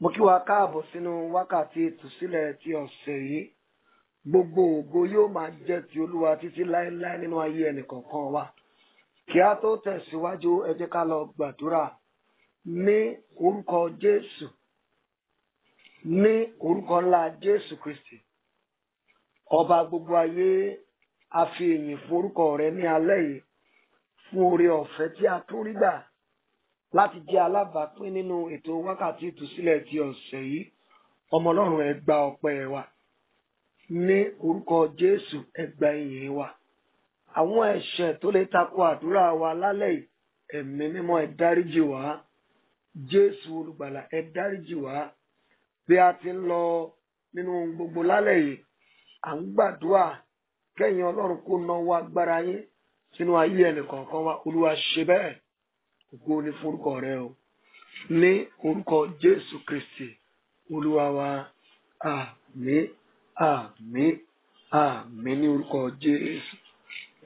Mo kí wa káàbọ̀ sínú wákàtí ìtúsílẹ̀ ti ọ̀sẹ̀ yìí. Gbogbo ògo yóò máa jẹ́ ti Olúwa títí láéláé nínú ayé ẹnìkọ̀ọ̀kan wa. Kí a tó tẹ̀síwájú, ẹ jẹ́ ká lọ gbàdúrà ní orúkọ Jésù, ní orúkọ ńlá Jésù Kristi. Ọba gbogbo ayé, a fi ìyìn fún orúkọ rẹ ní alẹ́ yìí fún oore ọ̀fẹ́ tí a tún rí gbà láti jẹ́ alábàápín nínú ètò wákàtí ìtúsílẹ̀ ti ọ̀sẹ̀ yìí. Ọmọ Ọlọ́run, ẹ gba ọpẹ́ wa. Ní orúkọ Jésù, ẹ gba ìyìn wa. Àwọn ẹ̀ṣẹ̀ tó lè tako àdúrà wa lálẹ́ yìí, ẹ̀mí mímọ́ ẹ dáríjì wá. Jésù olùgbàlà, ẹ dáríjì wá. Bí a ti ń lọ nínú gbogbo lálẹ́ yìí, à ń gbàdúrà kẹ́yìn Ọlọ́run kó nawó agbára yín sínú ayé ẹnìkọ̀ọ̀kan wa. Olúwa ṣe bẹ́ẹ̀. Ògo ni fún orúkọ rẹ o. Ní orúkọ Jésù Kristi Olúwa wa. Àmín, àmín, àmín ní orúkọ Jésù.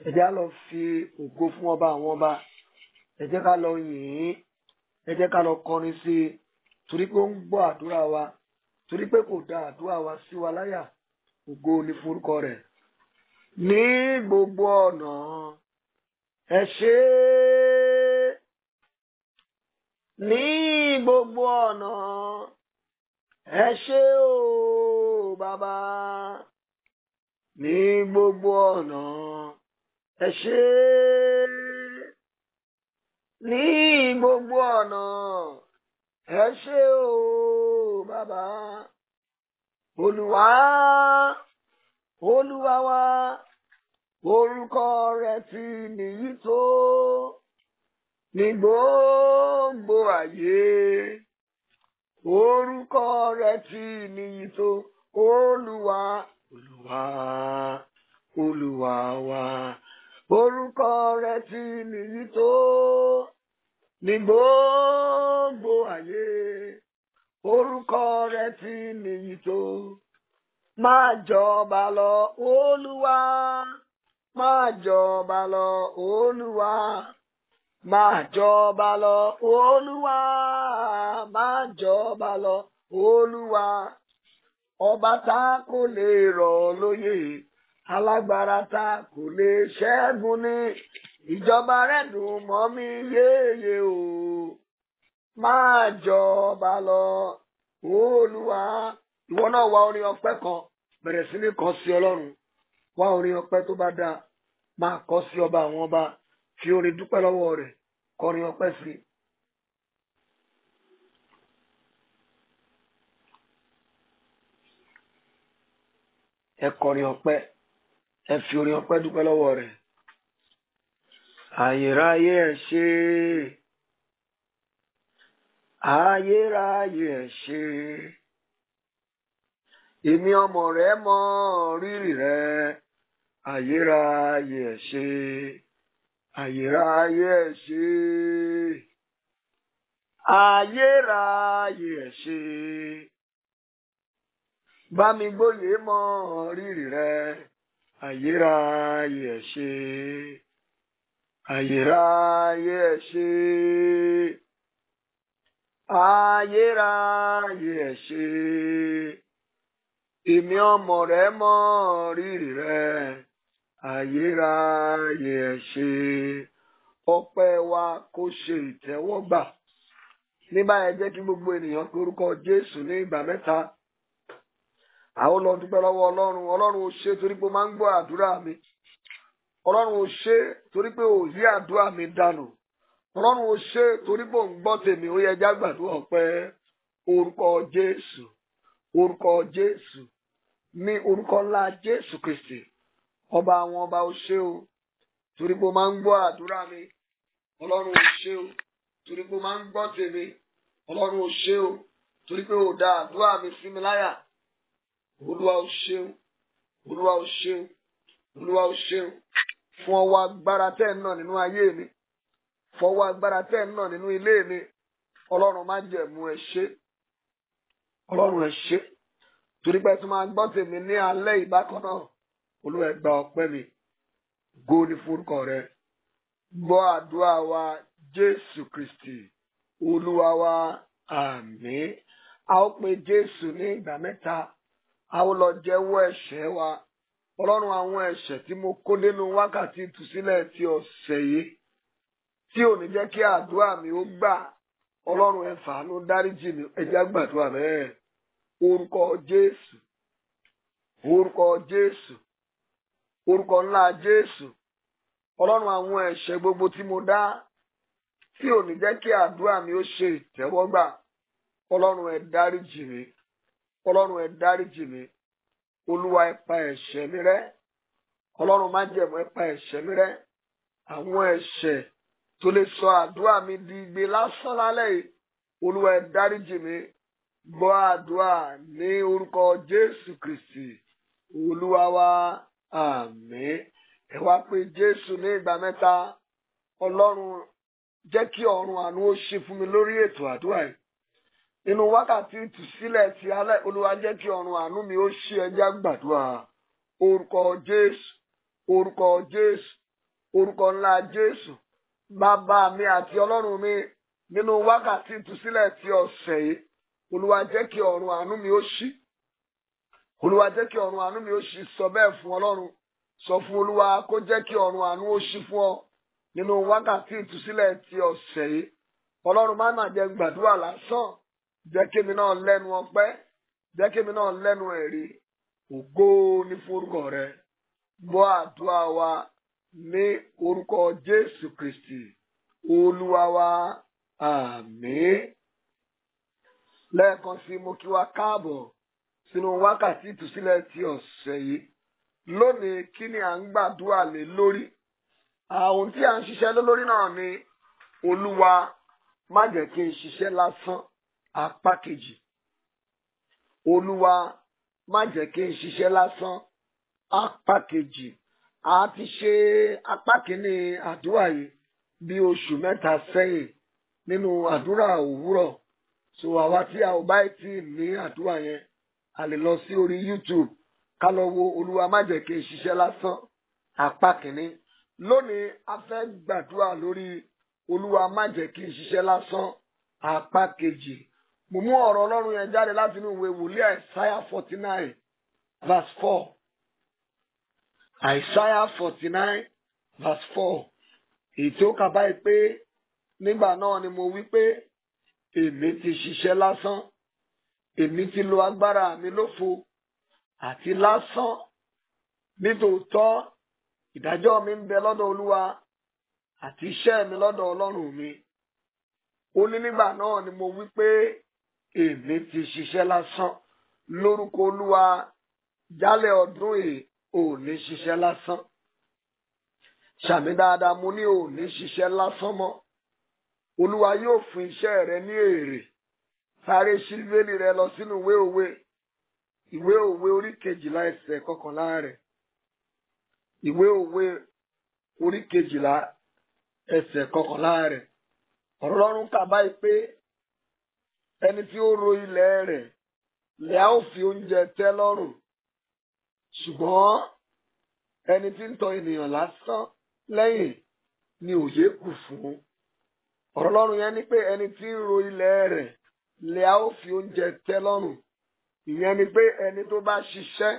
Ẹ jẹ́ ká lọ fi ògo fún ọba àwọn ọba. Ẹ jẹ́ ká lọ yìn ín. Ẹ jẹ́ ká lọ kọrin sí i. Torí pé ó ń gbọ́ àdúrà wa. Torí pé kò dá àdúrà wa sí wa láyà. Ògo ni fún orúkọ rẹ̀. Ní gbogbo ọ̀nà ẹ ṣé. Ní gbogbo ọ̀nà ẹ ṣé o bàbá. Ní gbogbo ọ̀nà ẹ ṣé. Ní gbogbo ọ̀nà ẹ ṣé o bàbá. Olúwa, Olúwa wa, orúkọ rẹ̀ ti níyì tó ní gbogbo ayé. Orúkọ rẹ̀ ti níyì tó. Olúwa, Olúwa, Olúwa wa, orúkọ rẹ̀ ti níyì tó ní gbogbo ayé. Orúkọ rẹ̀ ti níyì tó. Máa jọba lọ Olúwa, máa jọba lọ Olúwa. Máa jọba lọ Olúwa, máa jọba lọ Olúwa. Ọba tá kò lè rọ̀ lóyè, alágbára tá kò lè ṣẹ́gun ní. Ìjọba rẹ̀ dùn mọ́ mi yéye o. Máa jọba lọ Olúwa. Ìwọ náà wá orin ọpẹ́ kan, bẹ̀rẹ̀ sí ní kọ sí Ọlọ́run. Wá orin ọpẹ́ tó bá dáa, máa kọ sí ọba àwọn ọba. Fi orin dúpẹ́ lọ́wọ́ rẹ̀, kọrin ọpẹ́ sí. Ẹ kọrin ọpẹ́, ẹ fi orin ọpẹ́ dúpẹ́ lọ́wọ́ rẹ̀. Ayérayé ẹ ṣé, ayérayé ẹ ṣé. Èmi ọmọ rẹ mọ rírì rẹ. Ayérayé ẹ ṣé. Ayérayé ẹ ṣé. Ayérayé ẹ ṣé. Bá mi gbóyè mọ rírì rẹ. Ayérayé ẹ ṣé. Ayérayé ẹ ṣé. Ayérayé ẹ ṣé. Èmi ọmọ rẹ mọ rírì rẹ. Ayérayé ẹ ṣé. Ọpẹ́ wa kó ṣe ìtẹ́wọ́gbà. Ní báyìí jẹ́ kí gbogbo ènìyàn pe orúkọ Jésù ní ìgbà mẹ́ta. Àwọn lọ dúpẹ́ lọ́wọ́ Ọlọ́run. Ọlọ́run ò ṣe torí pé ó máa ń gbọ́ àdúrà mi. Ọlọ́run ò ṣe torí pé ò yí àdúrà mi dànù. Ọlọ́run ò ṣe torí pé ò ń gbọ́ tèmi. Ó yẹ já gbàdúrà ọpẹ́. Orúkọ Jésù, orúkọ Jésù, ní orúkọ ńlá Jésù Kristi. Ọba àwọn ọba ò ṣe o torí pé ó máa ń gbọ́ àdúrà mi. Ọlọ́run ò ṣe o torí pé ó máa ń gbọ́ tèmi. Ọlọ́run ò ṣe o torí pé ò dá àdúrà mi sí mi láyà. Olúwa ò ṣe o, Olúwa ò ṣe o, Olúwa ò ṣe o fún ọwọ́ agbára tẹ́ ń nà nínú ayé mi. Fọwọ́ agbára tẹ́ ń nà nínú ilé mi. Ọlọ́run má jẹ̀mú ẹ ṣé. Ọlọ́run ẹ ṣé torí pé ẹ tún máa gbọ́ tèmi ní alẹ́ ìbákan náà. Olúwa ẹ gba ọpẹ́ mi. Ògo ni fún orúkọ rẹ. Gbọ́ àdúrà wa Jésù Kristi Olúwa wa. Àmín. a ó pe Jésù ní ìgbà mẹ́ta a ó lọ jẹ́wọ́ ẹ̀ṣẹ̀ wa. Ọlọ́run, àwọn ẹ̀ṣẹ̀ tí mo kó nínú wákàtí ìtúsílẹ̀ ti ọ̀sẹ̀ yìí tí ò ní jẹ́ kí àdúrà mi ó gbà, Ọlọ́run ẹ fàánú dáríjì mi. Ẹ jẹ́ á gbàdúrà bẹ́ẹ̀. Orúkọ Jésù, orúkọ Jésù, orúkọ ńlá Jésù. Ọlọ́run, àwọn ẹ̀ṣẹ̀ gbogbo tí mo dá tí ò ní jẹ́ kí àdúrà mi ó ṣe ìtẹ́wọ́gbà, Ọlọ́run ẹ dáríjì mi. Ọlọ́run ẹ dáríjì mi. Olúwa ẹ pa ẹ̀ṣẹ̀ mi rẹ́. Ọlọ́run májẹ̀mú ẹ pa ẹ̀ṣẹ̀ mi rẹ́. Àwọn ẹ̀ṣẹ̀ tó lè sọ àdúrà mi di igbe lásán lálẹ́ yìí, Olúwa ẹ dáríjì mi. Gbọ́ àdúrà ní orúkọ Jésù Kristi Olúwa wa. Àmín. Ẹ wá pé Jésù ní ìgbà mẹ́ta. Ọlọ́run, jẹ́ kí ọ̀run àánú ó ṣí fún mi lórí ètò àdúrà yìí. Nínú wákàtí ìtúsílẹ̀ ti alẹ́, Olúwa jẹ́ kí ọ̀run àánú mi ó ṣí. Ẹ jẹ́ á gbàdúrà. Orúkọ Jésù, orúkọ Jésù, orúkọ ńlá Jésù. Bàbá mi àti Ọlọ́run mi, nínú wákàtí ìtúsílẹ̀ ti ọ̀sẹ̀ yìí, Olúwa jẹ́ kí ọ̀run àánú mi ó ṣí. Olúwa jẹ́ kí ọ̀run àánú mi ó ṣí. Sọ bẹ́ẹ̀ fún Ọlọ́run. Sọ fún Olúwa kó jẹ́ kí ọ̀run àánú ó ṣí fún ọ nínú wákàtí ìtúsílẹ̀ ti ọ̀sẹ̀ yìí. Ọlọ́run, má mà jẹ́ gbàdúrà lásán. Jẹ́ kémi náà lẹ́nu ọpẹ́. Jẹ́ kémi náà lẹ́nu ẹ̀rí. Ògo ni fún orúkọ rẹ. Gbọ́ àdúrà wa ní orúkọ Jésù Kristi Olúwa wa. Àmín. Lẹ́ẹ̀kan sí mo kí wa káàbọ̀ sínú wákàtí ìtúsílẹ̀ ti ọ̀sẹ̀ yìí. Lónìí, kí ni à ń gbàdúrà lé lórí? Ohun tí à ń ṣiṣẹ́ lórí náà ni Olúwa má jẹ́ kí n ṣiṣẹ́ lásán, apá kejì. Olúwa má jẹ́ kí n ṣiṣẹ́ lásán, apá kejì. A ti ṣe apá kìíní àdúrà yìí bí oṣù mẹ́ta sẹ́yìn nínú àdúrà òwúrọ̀. So àwa tí a ò bá tí ì ní àdúrà yẹn, a lè lọ sí orí YouTube ká lọ wo Olúwa má jẹ́ kí n ṣiṣẹ́ lásán, apá kìíní. Lónìí a fẹ́ gbàdúrà lórí Olúwa má jẹ́ kí n ṣiṣẹ́ lásán, apá kejì. Mo mú ọ̀rọ̀ Ọlọ́run yẹn jáde láti inú ìwé wòlíì Isaiah 49 verse 4. Isaiah 49 verse 4. Èyí tí ó kà báyìí pé nígbà náà ni mo wí pé èmi ti ṣiṣẹ́ lásán, èmi ti lo agbára mi lófo àti lásán. Nítòótọ́ ìdájọ́ mi ń bẹ lọ́dọ̀ Olúwa àti iṣẹ́ mi lọ́dọ̀ Ọlọ́run mi. Ó ní nígbà náà ni mo wí pé èmi ti ṣiṣẹ́ lásán. Lórúkọ Olúwa, jálẹ̀ ọdún yìí ò ní ṣiṣẹ́ lásán. Ṣàmì dáadáa, mo ní ò ní ṣiṣẹ́ lásán mọ́. Olúwa yóò fún iṣẹ́ rẹ ní èrè. Sáré ṣí Bíbélì rẹ lọ sínú ìwé òwe. Ìwé òwe orí 12 ẹsẹ̀ 11 rẹ̀. Ìwé òwe orí 12 ẹsẹ̀ 11 rẹ̀. Ọ̀rọ̀ Ọlọ́run kà báyìí pé ẹni tí ó ro ilẹ̀ rẹ̀ lẹ́ a ó fi oúnjẹ tẹ́ lọ́rùn. Ṣùgbọ́n ẹni tí ń tọ ènìyàn lásán lẹ́yìn ni òye kù fún. Ọ̀rọ̀ Ọlọ́run yẹn ní pé ẹni tí ń ro ilẹ̀ rẹ̀ lẹ́ a ó fi oúnjẹ tẹ́ lọ́rùn. Ìyẹn ni pé ẹni tó bá ṣiṣẹ́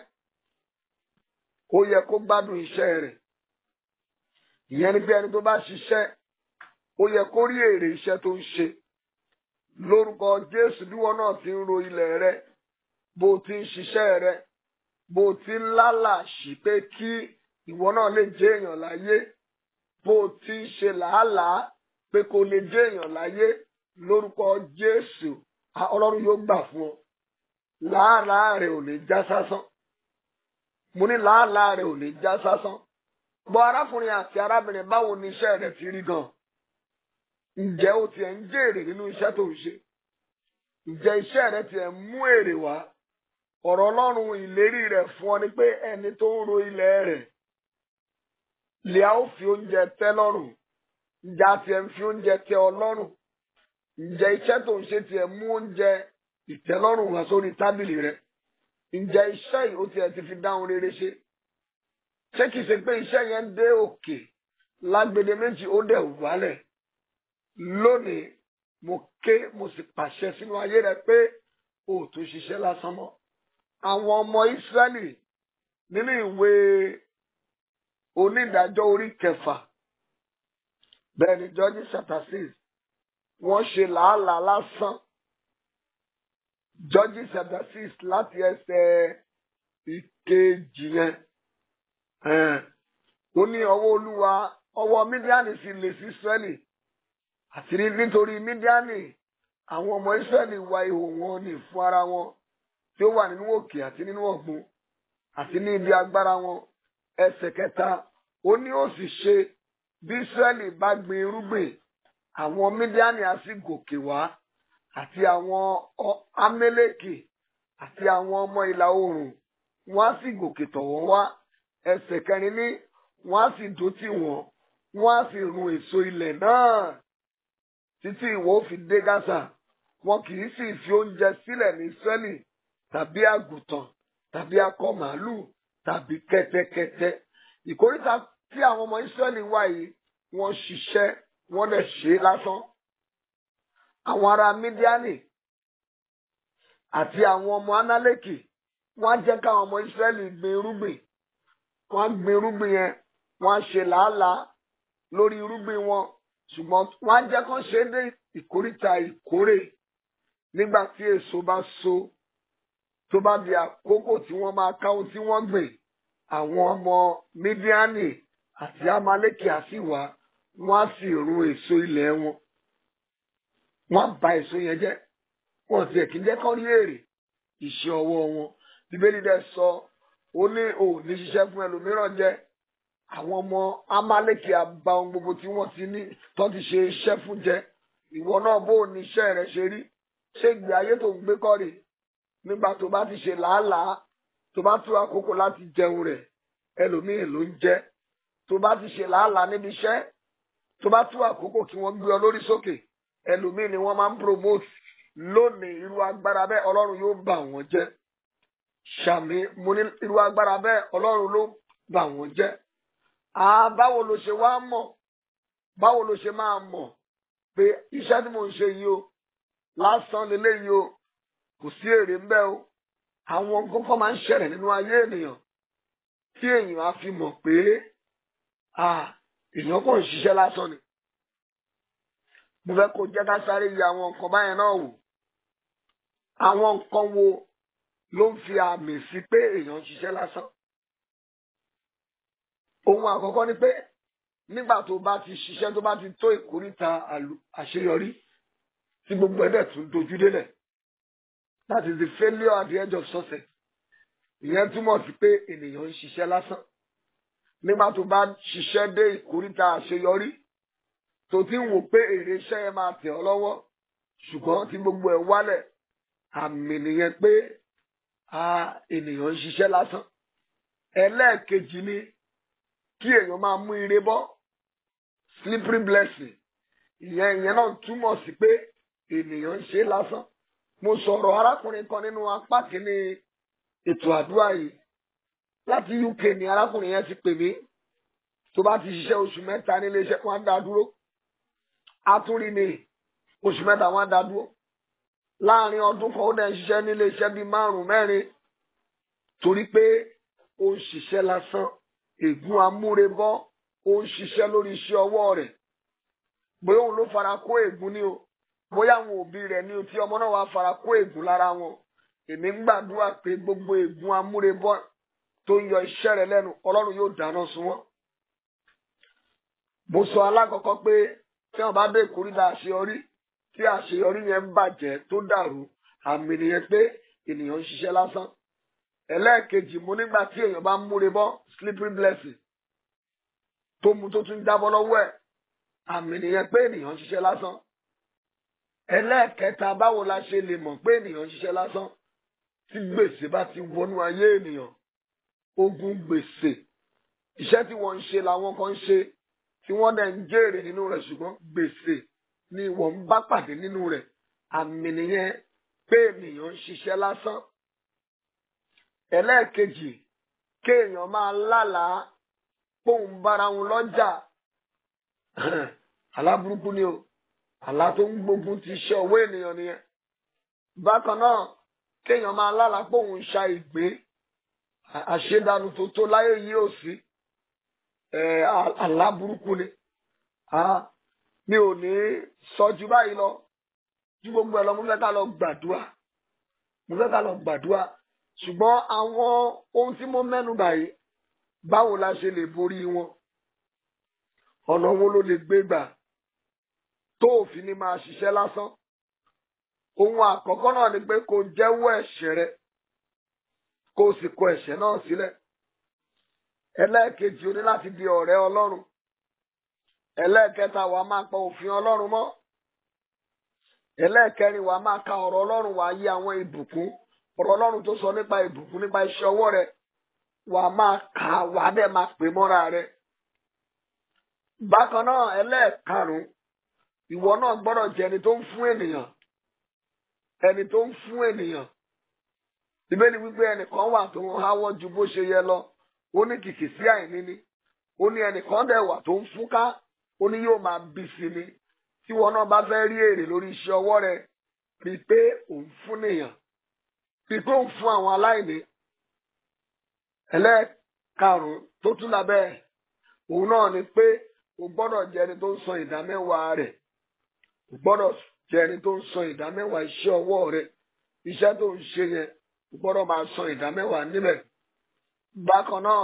ó yẹ kó gbádùn iṣẹ́ rẹ̀. Ìyẹn ni pé ẹni tó bá ṣiṣẹ́ ó yẹ kó rí èrè iṣẹ́ tó ń ṣe. Lórúkọ Jésù, bí wọn náà ti ń ro ilẹ̀ rẹ, bó ti ń ṣiṣẹ́ rẹ, bó ti ń lálàṣì pé kí ìwọ náà lè jẹ́ èèyàn láyé, bó ti ń ṣe làálàá pé kó lè jẹ́ èèyàn láyé, lórúkọ Jésù, Ọlọ́run yóò gbà fún ọ. Làálàá rẹ ò ní já sásán. Mo ní làálàá rẹ ò ní já sásán. Bọ́ arákùnrin àti arábìnrin, báwo ni iṣẹ́ rẹ ti rí gan? Ǹjẹ́ o tiẹ̀ ń jèrè nínú iṣẹ́ tó ń ṣe? Ǹjẹ́ iṣẹ́ rẹ tiẹ̀ ń mú èrè wá? Ọ̀rọ̀ Ọlọ́run ìlérí rẹ̀ fún ọ ni pé ẹni tó ń ro ilẹ̀ rẹ̀ lè a ó fi oúnjẹ tẹ́ lọ́rùn. Ǹjẹ́ a tiẹ̀ ń fi oúnjẹ tẹ́ ọ lọ́rùn? Ǹjẹ́ iṣẹ́ tó ń ṣe tiẹ̀ mú oúnjẹ ìtẹ́lọ́rùn wá sórí tábìlì rẹ̀? Ǹjẹ́ iṣẹ́ yìí ó tiẹ̀ ti fi dáhùn rere ṣe? Ṣé kìí ṣe pé iṣẹ́ yẹn dé òkè lágbede méjì ó dẹ̀ wálẹ̀? Lónìí mo ké mo sì pàṣẹ sínú ayé rẹ pé ò tún ṣiṣẹ́ lásán mọ́. Àwọn ọmọ Ísírẹ́lì nínú ìwé Onídàájọ́ orí 6 bẹ́ẹ̀ ni Judges chapter 6 wọ́n ṣe làálàá lásán. Judges chapter 6 láti ẹsẹ̀ ìkejì yẹn. Ó ní ọwọ́ Olúwa, ọwọ́ Mídíánì sì lé sí Ísírẹ́lì. Àti nítorí Mídíánì, àwọn ọmọ Ísírẹ́lì wa ihò wọn ní fún ara wọn tí ó wà nínú òkè àti nínú ọ̀gbun àti ní ibi agbára wọn. Ẹsẹ̀ 3, ó ní ó sì ṣe bí Ísírẹ́lì bá gbin irúgbìn, àwọn Mídíánì á sì gòkè wá, àti àwọn Amẹ́lẹ́kì àti àwọn ọmọ ìlà oòrùn wọ́n á sì gòkè tọ̀ wọ́n wá. Ẹsẹ̀ 4 ní wọ́n á sì dó tì wọ́n, wọ́n á sì run èso ilẹ̀ náà títí ìwọ ó fi dé Gásà. Wọn kì í sì fi oúnjẹ sílẹ̀ ní Ísírẹ́lì, tàbí àgùntàn tàbí akọ màálù tàbí kẹ́tẹ́kẹ́tẹ́. Ìkóríta tí àwọn ọmọ Ísírẹ́lì wà yìí, wọ́n ṣiṣẹ́, wọ́n dẹ̀ ṣe lásán. Àwọn ará Mídíánì àti àwọn ọmọ Amẹ́lẹ́kì wọ́n á jẹ́ káwọn ọmọ Ísírẹ́lì gbin irúgbìn. Wọ́n á gbin irúgbìn yẹn, wọ́n á ṣe làálàá lórí irúgbìn wọn, ṣùgbọ́n wọ́n á jẹ́ kán ṣe dé ìkóríta ìkórè. Nígbà tí èso bá so, tó bá di àkókò tí wọ́n máa ká ohun tí wọ́n gbìn, àwọn ọmọ Mídíánì àti Amẹ́lẹ́kì á sì wá, wọ́n á sì run èso ilẹ̀ wọn. Wọ́n á ba èso yẹn jẹ́. Wọ́n ti kì í jẹ́ kán rí èrè iṣẹ́ ọwọ́ wọn. Bíbélì dẹ̀ sọ, ó ní ò ní ṣiṣẹ́ fún ẹlòmíràn jẹ. Àwọn ọmọ Amẹ́lẹ́kì á ba ohun gbogbo tí wọ́n ti ní tó ti ṣe iṣẹ́ fún jẹ. Ìwọ náà bó o ní iṣẹ́ rẹ ṣe rí? Ṣé ìgbé ayé tó ń gbé kọ́ rè? Nígbà tó bá ti ṣe làálàá, tó bá tó àkókò láti jẹun rẹ̀, ẹlòmíì ló ń jẹ. Tó bá ti ṣe làálàá níbi iṣẹ́, tó bá tó àkókò kí wọ́n gbé ọ lórí sókè, ẹlòmíì ni wọ́n máa ń promote. Lónìí irú agbára bẹ́ẹ̀ Ọlọ́run yóò bà wọ́n jẹ́. Ṣàmì, mo ní irú agbára bẹ́ẹ̀ Ọlọ́run ló bà wọ́n jẹ́. Báwo ló ṣe wá mọ̀? Báwo ló ṣe máa mọ̀ pé iṣẹ́ tí mò ń ṣe yìí o lásán leléyìí o, kò sí èrè ń bẹ o? Àwọn kọ́kọ́ máa ń ṣẹlẹ̀ nínú ayé ènìyàn tí èèyàn á fi mọ̀ pé èèyàn kò ń ṣiṣẹ́ lásán ni. Mo fẹ́ kó jẹ́ ká sáré yẹ àwọn nǹkan báyẹn náà wò. Àwọn nǹkan wo ló ń fi àmì sí pé èèyàn ń ṣiṣẹ́ lásán? Ohun àkọ́kọ́ ni pé nígbà tó bá ti ṣiṣẹ́, tó bá ti tó ìkóríta àṣeyọrí tí gbogbo ẹ̀dẹ̀ tún dojú délẹ̀, that is the failure at the edge of success. Ìyẹn túmọ̀ sí pé ènìyàn ń ṣiṣẹ́ lásán. Nígbà tó bá ṣiṣẹ́ dé ìkóríta àṣeyọrí tó ti ń wò pé èrè iṣẹ́ yẹn máa tẹ̀ ọ́ lọ́wọ́, ṣùgbọ́n tí gbogbo ẹ̀ wálẹ̀, àmì nìyẹn pé ènìyàn ń ṣiṣẹ́ lásán. Ẹlẹ́ẹ̀kejì ni kí èèyàn máa mú ire bọ́, slippery blessing. Ìyẹn náà túmọ̀ sí pé ènìyàn ń ṣe lásán. Mo sọ̀rọ̀ arákùnrin kan nínú apá kìíní ètò àdúrà yìí. Láti UK ni arákùnrin yẹn ti pè mí. Tó bá ti ṣiṣẹ́ oṣù mẹ́ta nílé iṣẹ́, wọ́n á dá dúró. Atúrí ni oṣù mẹ́ta wọ́n á dá dúró. Láàárín ọdún kan ó dẹ̀ ń ṣiṣẹ́ nílé iṣẹ́ bíi 5-6 torí pé ó ń ṣiṣẹ́ lásán. Ègún amúrebọ́, ó ń ṣiṣẹ́ lórí iṣẹ́ ọwọ́ rẹ̀. Bóyá òun ló fara kó ègún ni o, bóyá àwọn òbí rẹ̀ ni o tí ọmọ náà wá fara kó ègún lára wọn. Èmi ń gbàdúrà pé gbogbo ègún amúrebọ́ tó ń yọ iṣẹ́ rẹ̀ lẹ́nu, Ọlọ́run yóò dáná sun wọ́n. Mo sọ alákọ̀ọ́kọ́ pé tí wọ́n bá dé ìkóríta àṣeyọrí, tí àṣeyọrí yẹn ń bàjẹ́ tó dàrú, àmì nìyẹn pé ènìyàn ń ṣiṣẹ́ lásán. Ẹlẹ́ẹ̀kejì, mo nígbà tí èèyàn bá ń múre bọ́, slippery blessing, tó mu tó tún jábọ́ lọ́wọ́ ẹ̀, àmì nìyẹn pé ènìyàn ń ṣiṣẹ́ lásán. Ẹlẹ́ẹ̀kẹta, báwo la ṣe lè mọ̀ pé ènìyàn ń ṣiṣẹ́ lásán? Tí gbèsè bá ti wọnú ayé ènìyàn, ogun gbèsè, iṣẹ́ tí wọ́n ń ṣe làwọn kan ń ṣe, tí wọ́n dẹ̀ ń jèrè nínú rẹ̀, ṣùgbọ́n gbèsè ni wọ́n ń bá pàdé nínú rẹ̀, àmì nìyẹn pé ènìyàn ń ṣiṣẹ́ lásán. Ẹlẹ́ẹ̀kejì, kéèyàn máa lálàá póun bára wọn lọ́jà. Àlá burúkú ni o, àlá tó ń gbógun ti iṣẹ́ ọwọ́ ènìyàn nìyẹn. Bákan náà, kéèyàn máa lálàá pé òun ń ṣa ìgbín àṣedànù tó tó láyé yìí ò sí àlá burúkú ni mi ò ní sọ ju báyìí lọ ju gbogbo ẹ lọ mo fẹ́ ká lọ gbàdúrà ṣùgbọ́n àwọn ohun tí mo mẹ́nu báyìí báwo la ṣe lè borí wọn ọ̀nà wo ló lè gbé gbà tó òfin ni máa ṣiṣẹ́ lásán ohun àkọ́kọ́ náà ni pé kó jẹ́wọ́ ẹ̀ṣẹ̀ rẹ kó o sì kọ ẹ̀ṣẹ̀ náà sílẹ̀ ẹlẹ́ẹ̀kejì o ní láti di ọ̀rẹ́ Ọlọ́run ẹlẹ́ẹ̀kẹta wàá máa pa òfin Ọlọ́run mọ́ ẹlẹ́ẹ̀kẹrin wàá máa ka ọ̀rọ̀ Ọlọ́run wàá yí àwọn ìbùkún ọ̀rọ̀ Ọlọ́run tó sọ nípa ìbùkún nípa iṣẹ́ ọwọ́ rẹ wàá máa kà á wàá dẹ̀ máa pè mọ́ra rẹ. bákan náà ẹlẹ́ẹ̀karùn-ún ìwọ náà gbọ́dọ̀ jẹ́ ẹni tó ń fún ènìyàn Bíbélì wípé ẹnìkan wà tó ń háwọ́ ju bó ṣe yẹ lọ ó ní kìkì sí àìní ni ó ní ẹnìkan dẹ̀ wà tó ń fúnká ó ní yóò máa bí sí ni tí wọn náà bá fẹ́ rí èrè lórí iṣẹ́ ọwọ́ rẹ rí i pé òun fún nìyàn rí i pé òun fún àwọn aláìní. ẹlẹ́ẹ̀karùn-ún tó tún lábẹ́ òun náà ni pé o gbọ́dọ̀ jẹ́ ẹni tó ń san ìdámẹ́wàá rẹ̀ o gbọ́dọ̀ jẹ́ ẹni tó ń san ìdámẹ́wàá iṣẹ́ ọwọ́ rẹ̀ iṣẹ́ tó ń ṣe yẹn o gbọ́dọ̀ máa san ìdámẹ́wàá níbẹ̀. bákan náà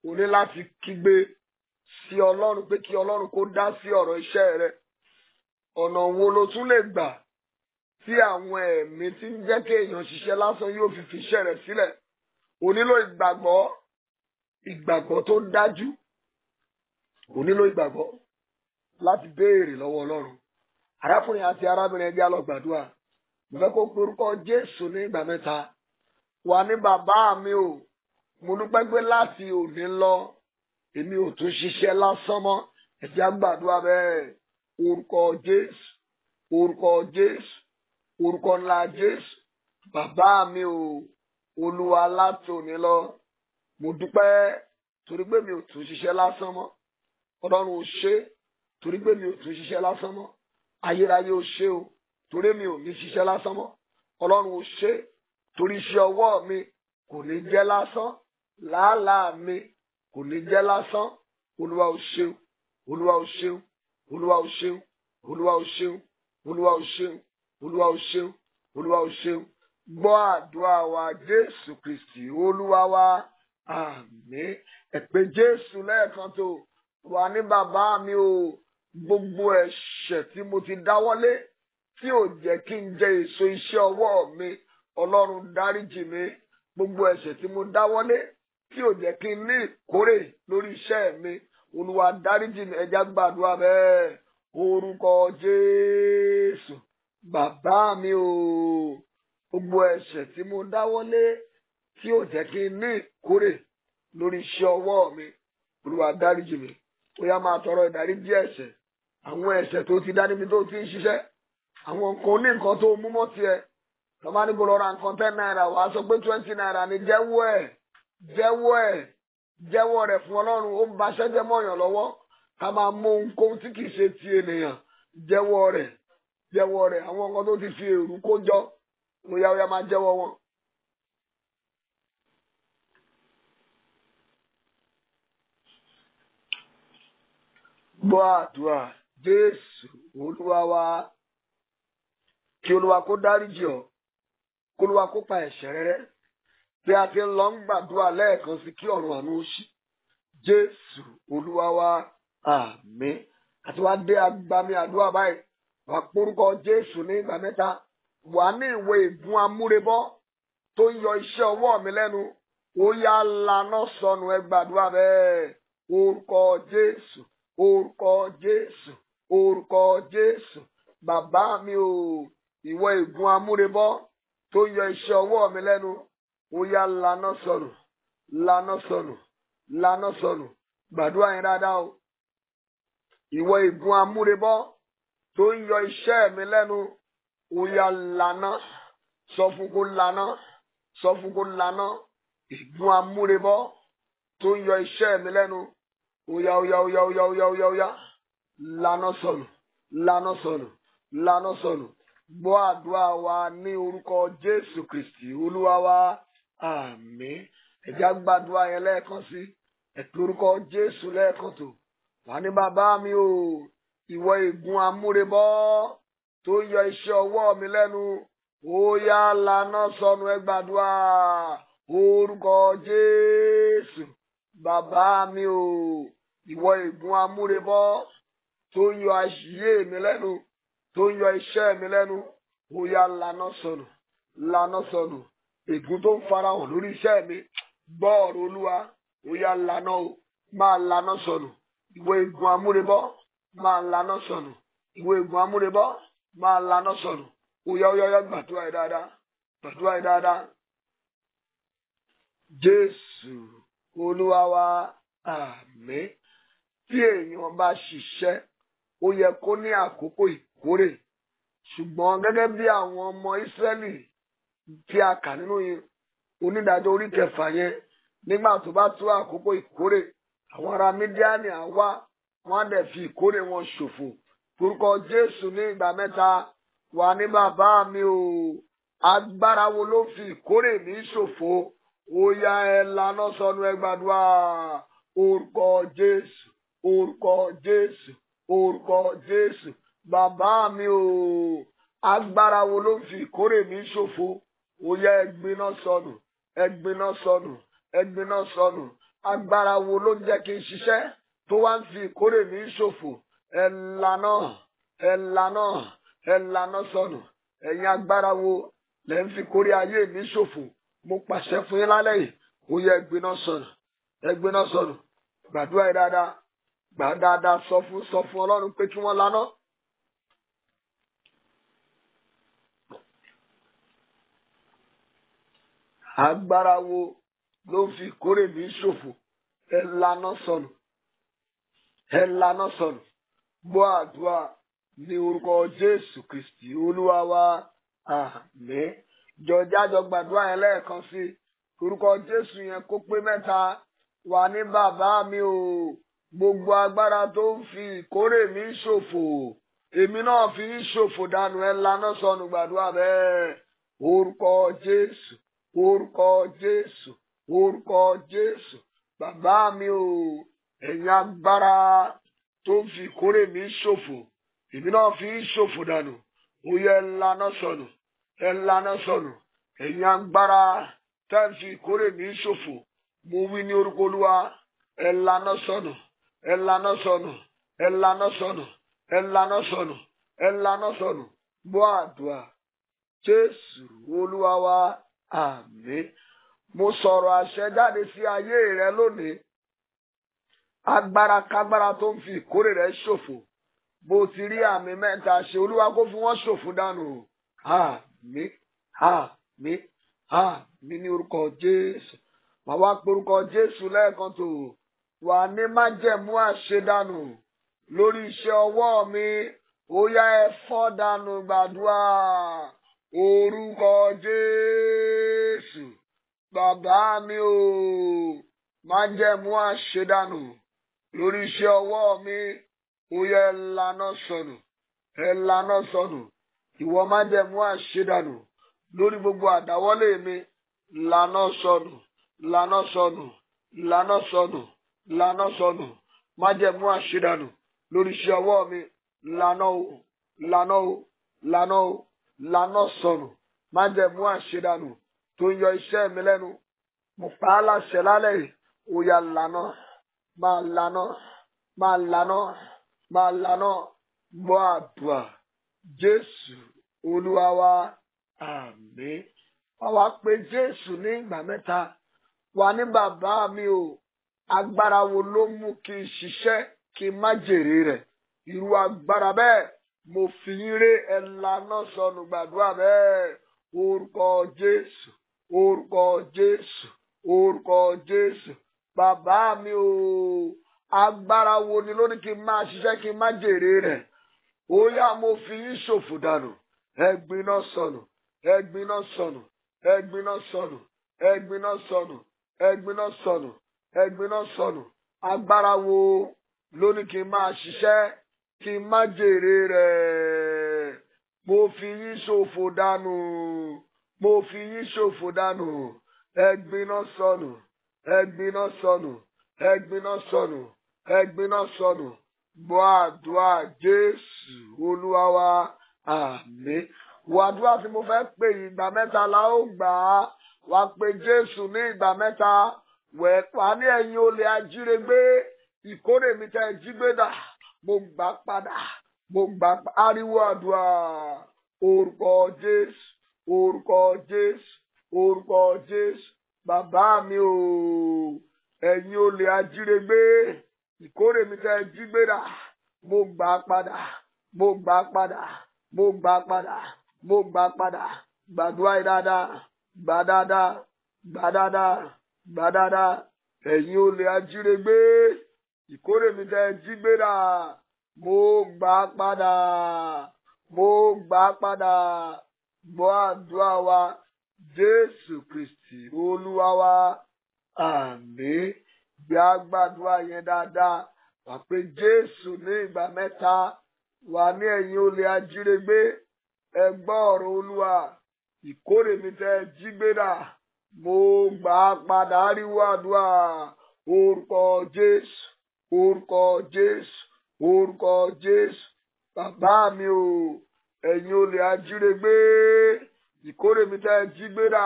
o ní láti kígbe sí Ọlọ́run pé kí Ọlọ́run kó dá sí ọ̀rọ̀ iṣẹ́ rẹ̀. ọ̀nà wo ló tún lè gbà tí àwọn ẹ̀mí tí ń jẹ́ kí èèyàn ṣiṣẹ́ lásán yóò fi iṣẹ́ rẹ̀ sílẹ̀ o nílò ìgbàgbọ́ tó dájú o nílò ìgbàgbọ́ láti béèrè lọ́wọ́ Ọlọ́run. arákùnrin àti arábìnrin ẹgbẹ́ lọ gbàdúrà mo fẹ́ kó pe orúkọ Jésù ní ìgbà mẹ́ta wà ní bàbá mi o mo dúpẹ́ pé láti òní lọ èmi ò tún ṣiṣẹ́ lásán mọ́ ẹ̀jẹ̀ gbàdúrà bẹ́ẹ̀ orúkọ Jésù orúkọ ńlá Jésù bàbá mi o Olúwa láti òní lọ mo dúpẹ́ torí pé mi ò tún ṣiṣẹ́ lásán mọ́ Ọlọ́run ò ṣe torí pé mi ò tún ṣiṣẹ́ lásán mọ́ ayérayé ò ṣe o torí mi ò ní ṣiṣẹ́ lásán mọ́ Ọlọ́run ò ṣe torí iṣẹ́ ọwọ́ mi kò ní jẹ́ lásán làálàá mi kò ní jẹ́ lásán Olúwa ò ṣeun Olúwa ò ṣeun Olúwa ò ṣeun Olúwa ò ṣeun Olúwa ò ṣeun Olúwa ò ṣeun Olúwa ò ṣeun gbọ́ àdúrà wa Jésù Kristi Olúwa wa àmín. ẹ pé Jésù lẹ́ẹ̀kan tó wà ní bàbá mi o gbogbo ẹ̀ṣẹ̀ tí mo ti dáwọ́lé tí ò jẹ́ kí n jẹ èso iṣẹ́ ọwọ́ mi Ọlọ́run dáríjì mi gbogbo ẹ̀ṣẹ̀ tí mo dáwọ́lé tí ò jẹ́ kí n ní ìkórè lórí iṣẹ́ mi Olúwa dáríjì mi ẹja gbàdúrà bẹ́ẹ̀ orúkọ Jésù bàbá mi o gbogbo ẹ̀ṣẹ̀ tí mo dáwọ́lé tí ò jẹ́ kí n ní ìkórè lórí iṣẹ́ ọwọ́ mi Olúwa dáríjì mi ó yá máa tọrọ ìdáríjì ẹ̀ṣẹ̀ àwọn ẹ̀ṣẹ̀ tó ti dá níbi tó ti ń ṣiṣẹ́ àwọn nǹkan ní nǹkan tó mú mọ́ tiẹ̀ tọ́ba ní kó lọ ra nǹkan 10 naira wàá sọ pé 20 naira ni jẹ́wọ́ rẹ̀ fún Ọlọ́run ó ń ba ṣẹ́jẹ́ mọ́yàn lọ́wọ́ ká máa mú ohunkóhun tí kìí ṣe ti ènìyàn jẹ́wọ́ rẹ̀ àwọn nǹkan tó ti fi èrú kó jọ ó yá máa jẹ́wọ́ wọn. gbọ́ àdúrà Jésù Olúwa wa kí Olúwa kó dáríjì ọ́ kí Olúwa kó pa ẹ̀ṣẹ̀ rẹ rẹ́ bí a ti ń lọ ń gbàdúrà lẹ́ẹ̀kan sí kí ọ̀run àánú ṣí Jésù Olúwa wa àmín. àti wá dé agbami àdúrà báyìí wà porúkọ Jésù ní ìgbà mẹ́ta wà ní ìwé ìgún amúrebọ́ tó ń yọ iṣẹ́ ọwọ́ mi lẹ́nu ó yá lànà sọnù ẹ gbàdúrà bẹ́ẹ̀ orúkọ Jésù orúkọ Jésù bàbá mi o ìwọ ìgún amúrebọ́ tó ń yọ iṣẹ́ ọwọ́ mi lẹ́nu ó yá lànà sọnù gbàdúrà yẹn dáadáa o ìwọ ìgún amúrebọ́ tó ń yọ iṣẹ́ mi lẹ́nu ó yá lànà sọ fún kó lànà ìgún amúrebọ́ tó ń yọ iṣẹ́ mi lẹ́nu ó yá lànà sọnù gbọ́ àdúrà wa ní orúkọ Jésù Kristi Olúwa wa. Àmín. Ẹ jẹ́ á gbàdúrà yẹn lẹ́ẹ̀kan sí. Ẹ pe orúkọ Jésù lẹ́ẹ̀kan tó. Wà ní bàbá mi o, ìwọ ègún amúrebọ́ tó yọ iṣẹ́ ọwọ́ mi lẹ́nu. Ó yá lànà sọnù, ẹ gbàdúrà. Orúkọ Jésù. Bàbá mi o, ìwọ ègún amúrebọ́ tó yọ àṣìyé mi lẹ́nu, tó yọ iṣẹ́ mi lẹ́nu. Ó yá lànà sọnù, lànà sọnù. Ègún tó ń farahàn lórí iṣẹ́ mi, gbọ́ ọ̀rọ̀ Olúwa. Ó yá lànà o, máa lànà sọnù. Ìwọ ègún amúrebọ́, máa lànà sọnù. Ìwọ ègún amúrebọ́, máa lànà sọnù. Ó yá gbàdúrà yìí dáadáa, gbàdúrà yìí dáadáa. Jésù Olúwa wa. Àmín. Tí èèyàn bá ṣiṣẹ́, ó yẹ kó ní àkókò ìkórè. Ṣùgbọ́n gẹ́gẹ́ bí àwọn ọmọ Ísírẹ́lì tí a kà nínú Onídàájọ́ orí 9 yẹn, nígbà tó bá tó àkókò ìkórè, àwọn ará Mídíánì á wá, wọ́n á dẹ̀ fi ìkórè wọn ṣòfò. Orúkọ Jésù ní ìgbà mẹ́ta. Wà ní bàbá mi o, agbára wo ló fi ìkórè mi ṣòfò? Ó yá ẹ lànà sọnù, ẹ gbàdúrà. Orúkọ Jésù, orúkọ Jésù, orúkọ Jésù. Bàbá mi o, agbára wo ló fi ìkórè mi ṣòfò? Ó yá ẹ gbiná sọnù, ẹ gbiná sọnù, ẹ gbiná sọnù. Agbára wo ló ń jẹ́ kí n ṣiṣẹ́ tó wá ń fi ìkórè mi ṣòfò? Ẹ lànà, ẹ lànà, ẹ lànà sọnù. Ẹ̀yin agbára wo lẹ ń fi ìkórè ayé mi ṣòfò? Mo pàṣẹ fún yín lálẹ́ yìí. Ó yá ẹ gbiná sọnù, ẹ gbiná sọnù. Gbàdúrà yìí dáadáa, gbà dáadáa, sọ fún Ọlọ́run pé kí wọ́n lànà. Agbára wo ló fi ìkórè mi ṣòfò? Ẹ lànà sọnù, ẹ lànà sọnù. Gbọ́ àdúrà ní orúkọ Jésù Kristi Olúwa wa. Àmín. Jọ̀ọ́ gbàdúrà yẹn lẹ́ẹ̀kan sí. Orúkọ Jésù yẹn kó pé mẹ́ta. Wà ní bàbá mi o, gbogbo agbára tó ń fi ìkórè mi ṣòfò, èmi náà fi ń ṣòfò dànù, ẹ lànà sọnù. Gbàdúrà bẹ́ẹ̀. Orúkọ Jésù, orúkọ Jésù, orúkọ Jésù. Bàbá mi o, ẹ̀yin agbára tó ń fi ìkórè mi ṣòfò, èmi náà fi ń ṣòfò dànù. Ó yá ẹ lànà sọnù, ẹ lànà sọnù. Ẹ̀yin agbára tá ń fi ìkórè mi ṣòfò, mo wí ní orúkọ Olúwa, ẹ lànà sọnù, ẹ lànà sọnù, ẹ lànà sọnù, ẹ lànà sọnù, ẹ lànà sọnù. Gbọ́ àdúrà Jésù Olúwa wa. Àmín. Mo sọ̀rọ̀ àṣẹ jáde sí ayé rẹ lónìí. Agbára kágbára tó ń fi ìkórè rẹ ṣòfò, bó ti rí àmì mẹ́ta ṣe, Olúwa kó fi wọ́n ṣòfò dànù. Àmín, àmín, àmín ní orúkọ Jésù. Màá wá pe orúkọ Jésù lẹ́ẹ̀kan tó. Wà ní májẹ̀mú àṣedànù lórí iṣẹ́ ọwọ́ mi. Ó yá ẹ fọ́ dànù. Gbàdúrà. Orúkọ Jésù. Bàbá mi o, májẹ̀mú àṣedànù lórí iṣẹ́ ọwọ́ mi. Ó yá ẹ lànà sọnù, ẹ lànà sọnù. Ìwọ májẹ̀mú àṣedànù lórí gbogbo àdáwọ́lé mi, lànà sọnù, lànà sọnù, lànà sọnù, lànà sọnù. Májẹ̀mú àṣedànù lórí iṣẹ́ ọwọ́ mi, lànà o, lànà o, lànà o, lànà sọnù. Májẹ̀mú àṣedànù tó ń yọ iṣẹ́ mi lẹ́nu, mo pa á láṣẹ lálẹ́ yìí. Ó yá lànà, máa lànà, máa lànà, máa lànà. Gbọ́ àdúrà Jésù Olúwa wa. Àmín. Wọ́n wá pé Jésù ní ìgbà mẹ́ta. Wà ní bàbá mi o, agbára wo ló mú kí n ṣiṣẹ́ kí n má jèrè rẹ̀? Irú agbára bẹ́ẹ̀ mo fi yín ré, ẹ lànà sọnù. Gbàdúrà bẹ́ẹ̀. Orúkọ Jésù, orúkọ Jésù, orúkọ Jésù. Bàbá mi o, agbára wo ni lóní kí n máa ṣiṣẹ́ kí n má jèrè rẹ̀? Ó yá mo fi yín ṣòfò dànù. Ẹ gbiná sọnù, ẹ gbiná sọnù, ẹ gbiná sọnù, ẹ gbiná sọnù, ẹ gbiná sọnù, ẹ gbiná sọnù. Agbára wo lóní kí n máa ṣiṣẹ́ kí n má jèrè rẹ̀? mo fi yín ṣòfò dànù, mo fi yín ṣòfò dànù, ẹ gbiná sọnù, ẹ gbiná sọnù, ẹ gbiná sọnù, ẹ gbiná sọnù. Gbọ́ àdúrà Jésù Olúwa wa, àmín. Wo àdúrà tí mo fẹ́ pè yìí, ìgbà mẹ́ta la ó gbà á. Wá pe Jésù ní ìgbà mẹ́ta. Wá ní ẹ̀yin olè ajírégbé, ìkórè mi tẹ́ ẹ jí gbé dà, mo gbà padà, mo gbà ariwo àdúrà. Orúkọ Jésù, orúkọ Jésù, orúkọ Jésù. Bàbá mi o, ẹ̀yin olè ajírégbé, ìkórè mi tẹ́ ẹ jí gbé dà, mo gbà padà, mo gbà padà, mo gbà padà, mo gbà padà. Gbàdúrà yìí dáadáa, gbà dáadáa, gbà dáadáa, gbà dáadáa. Ẹ̀yin olè ajírégbé, ìkórè mi tẹ́ ẹ jí gbé dà, mo gbà padà, mo gbà padà. Gbọ́ àdúrà wa Jésù Kristi Olúwa wa, àmín. Bí a gbàdúrà yẹn dáadáa, wá pé Jésù ní ìgbà mẹ́ta. Wá ní ẹ̀yin olè ajírégbé, ẹ gbọ́ ọ̀rọ̀ Olúwa, ìkórè mi tẹ́ ẹ jí gbé dà, mo gbà padà. Ariwo àdúrà. Orúkọ Jésù, orúkọ Jésù, orúkọ Jésù. Bàbá mi o, ẹ̀yin olè ajírégbé, ìkórè mi tẹ́ ẹ jí gbé dà,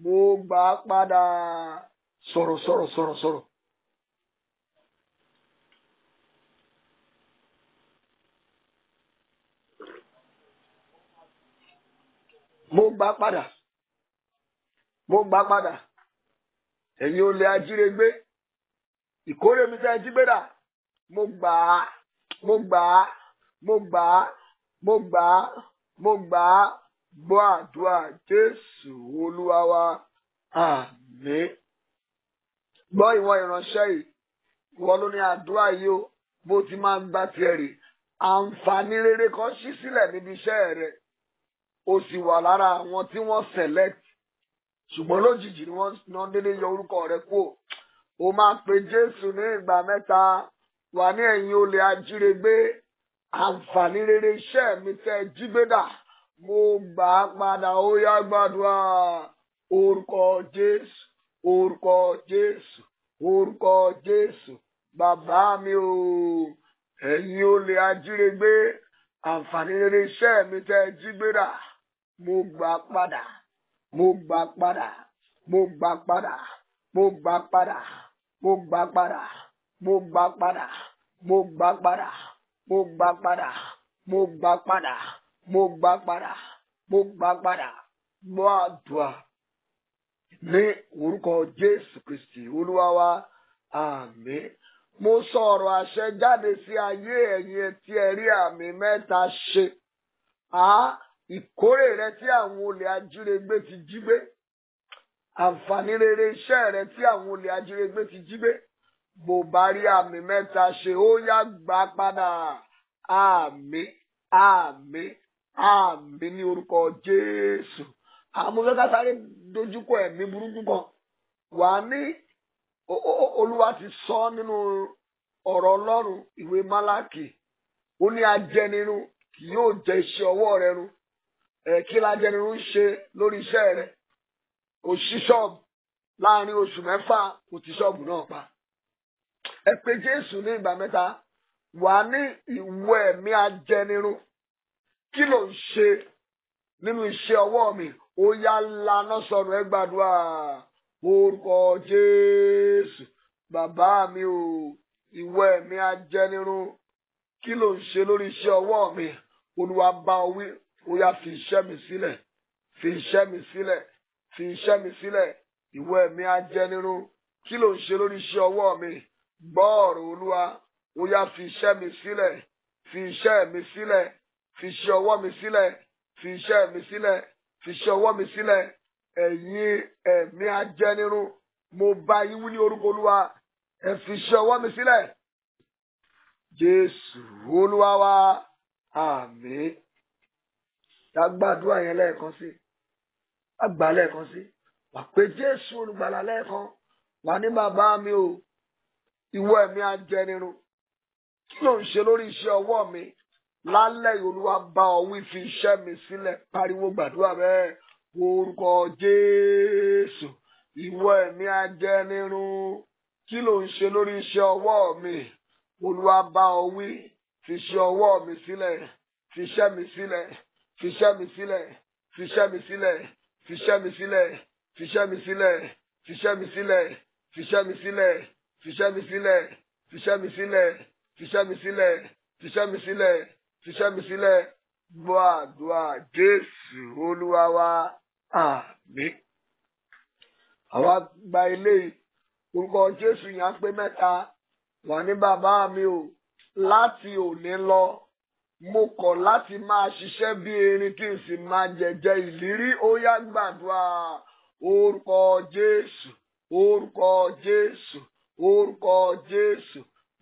mo gbà padà. Sọ̀rọ̀, sọ̀rọ̀, sọ̀rọ̀, sọ̀rọ̀. Mo gbà padà, mo gbà padà. Ẹ̀yin olè ajírégbé, ìkórè mi tẹ́ ẹ jí gbé dà, mo gbà á, mo gbà á, mo gbà á, mo gbà á, mo gbà á. Gbọ́ àdúrà Jésù Olúwa wa, àmín. Gbọ́ ìwọ ìránṣẹ́ yìí, ìwọ ló ní àdúrà yìí o, bó ti máa ń gbà tiẹ̀ rè. Àǹfààní rere kan ṣí sílẹ̀ níbi iṣẹ́ rẹ. O sì wà lára àwọn tí wọ́n select, ṣùgbọ́n lójijì ni wọ́n dédé yọ orúkọ rẹ kúrò. O máa pe Jésù ní ìgbà mẹ́ta. Wà ní ẹ̀yin olè ajírégbé, àǹfààní rere iṣẹ́ mi tẹ́ ẹ jí gbé dà, mo gbà á padà. Ó yá gbàdúrà. Orúkọ Jésù, orúkọ Jésù, orúkọ Jésù. Bàbá mi o, ẹ̀yin olè ajírégbé, àǹfààní rere iṣẹ́ mi tẹ́ ẹ jí gbé dà, mo gbà padà, mo gbà padà, mo gbà padà, mo gbà padà, mo gbà padà, mo gbà padà, mo gbà padà, mo gbà padà, mo gbà padà, mo gbà padà, mo gbà padà. Gbọ́ àdúrà ní orúkọ Jésù Kristi Olúwa wa, àmín. Mo sọ ọ̀rọ̀ àṣẹ jáde sí ayé ẹ̀yin tí ẹ rí àmì mẹ́ta ṣe. Ìkórè rẹ tí àwọn olè ajírégbé ti jí gbé, àǹfààní rere iṣẹ́ rẹ tí àwọn olè ajírégbé ti jí gbé, bó bá rí àmì mẹ́ta ṣe, ó yá gbà padà. Àmín, àmín, àmín ní orúkọ Jésù. Àmọ́ fẹ́ ká sáré dojúkọ ẹ̀mí burúkú kan. Wà ní Olúwa ti sọ nínú ọ̀rọ̀ Ọlọ́run, ìwé Málákì. Ó ní ajẹnirun kì yóò jẹ iṣẹ́ ọwọ́ rẹ run. Kí lájẹnirun ń ṣe lórí iṣẹ́ rẹ? Ó ṣí ṣọ́ọ̀bù, láàrin oṣù mẹ́fà kò ti ṣọ́ọ̀bù náà pa. Ẹ pe Jésù ní ìgbà mẹ́ta. Wà ní ìwọ ẹ̀mí ajẹnirun, kí ló ń ṣe nínú iṣẹ́ ọwọ́ mi? Ó yá lànà sọ̀rọ̀. Ẹ gbàdúrà. Orúkọ Jésù. Bàbá mi o, ìwọ ẹ̀mí ajẹnirun, kí ló ń ṣe lórí iṣẹ́ ọwọ́ mi? Olúwa bá ọ wí. Ó yá fi iṣẹ́ mi sílẹ̀, fi iṣẹ́ mi sílẹ̀, fi iṣẹ́ mi sílẹ̀. Ìwọ ẹ̀mí ajẹnirun, kí ló ń ṣe lórí iṣẹ́ ọwọ́ mi? Gbọ́ ọ̀rọ̀ Olúwa. Ó yá fi iṣẹ́ mi sílẹ̀, fi iṣẹ́ mi sílẹ̀, fi iṣẹ́ ọwọ́ mi sílẹ̀, fi iṣẹ́ mi sílẹ̀, fi iṣẹ́ ọwọ́ mi sílẹ̀. Ẹ̀yin ẹ̀mí ajẹnirun, mo bá yín wí ní orúkọ Olúwa. Ẹ fi iṣẹ́ ọwọ́ mi sílẹ̀. Jésù Olúwa wa, àmín. Ká gbàdúrà yẹn lẹ́ẹ̀kan sí. Ká gbà lẹ́ẹ̀kan sí. Wà pé Jésù olùgbàlà lẹ́ẹ̀kan. Wà ní bàbá mi o, ìwọ ẹ̀mí ajẹnirun, kí ló ń ṣe lórí iṣẹ́ ọwọ́ mi? lálẹ́ yìí Olúwa bá ọ wí fi iṣẹ́ mi sílẹ̀ pariwo gbàdúrà bẹ́ẹ̀ orúkọ Jésù ìwọ ẹ̀mí ajẹnirun kí ló ń ṣe lórí iṣẹ́ ọwọ́ mi Olúwa bá ọ wí fi iṣẹ́ ọwọ́ mi sílẹ̀ fi iṣẹ́ mi sílẹ̀ fi iṣẹ́ mi sílẹ̀ fi iṣẹ́ mi sílẹ̀ fi iṣẹ́ mi sílẹ̀ fi iṣẹ́ mi sílẹ̀ fi iṣẹ́ mi sílẹ̀ fi iṣẹ́ mi sílẹ̀ fi iṣẹ́ mi sílẹ̀ fi iṣẹ́ mi sílẹ̀ fi iṣẹ́ mi sílẹ̀ fi iṣẹ́ mi sílẹ̀ fi iṣẹ́ mi sílẹ̀ gbọ́ àdúrà Jésù Olúwa wa àmín. Àwa gba eléyìí orúkọ Jésù yẹn á pé mẹ́ta wà ní bàbá mi o láti òní lọ mo kọ̀ láti máa ṣiṣẹ́ bí erin kí n sì máa jẹ̀jẹ̀ ìlérí ó yá gbàdúrà orúkọ Jésù orúkọ Jésù orúkọ Jésù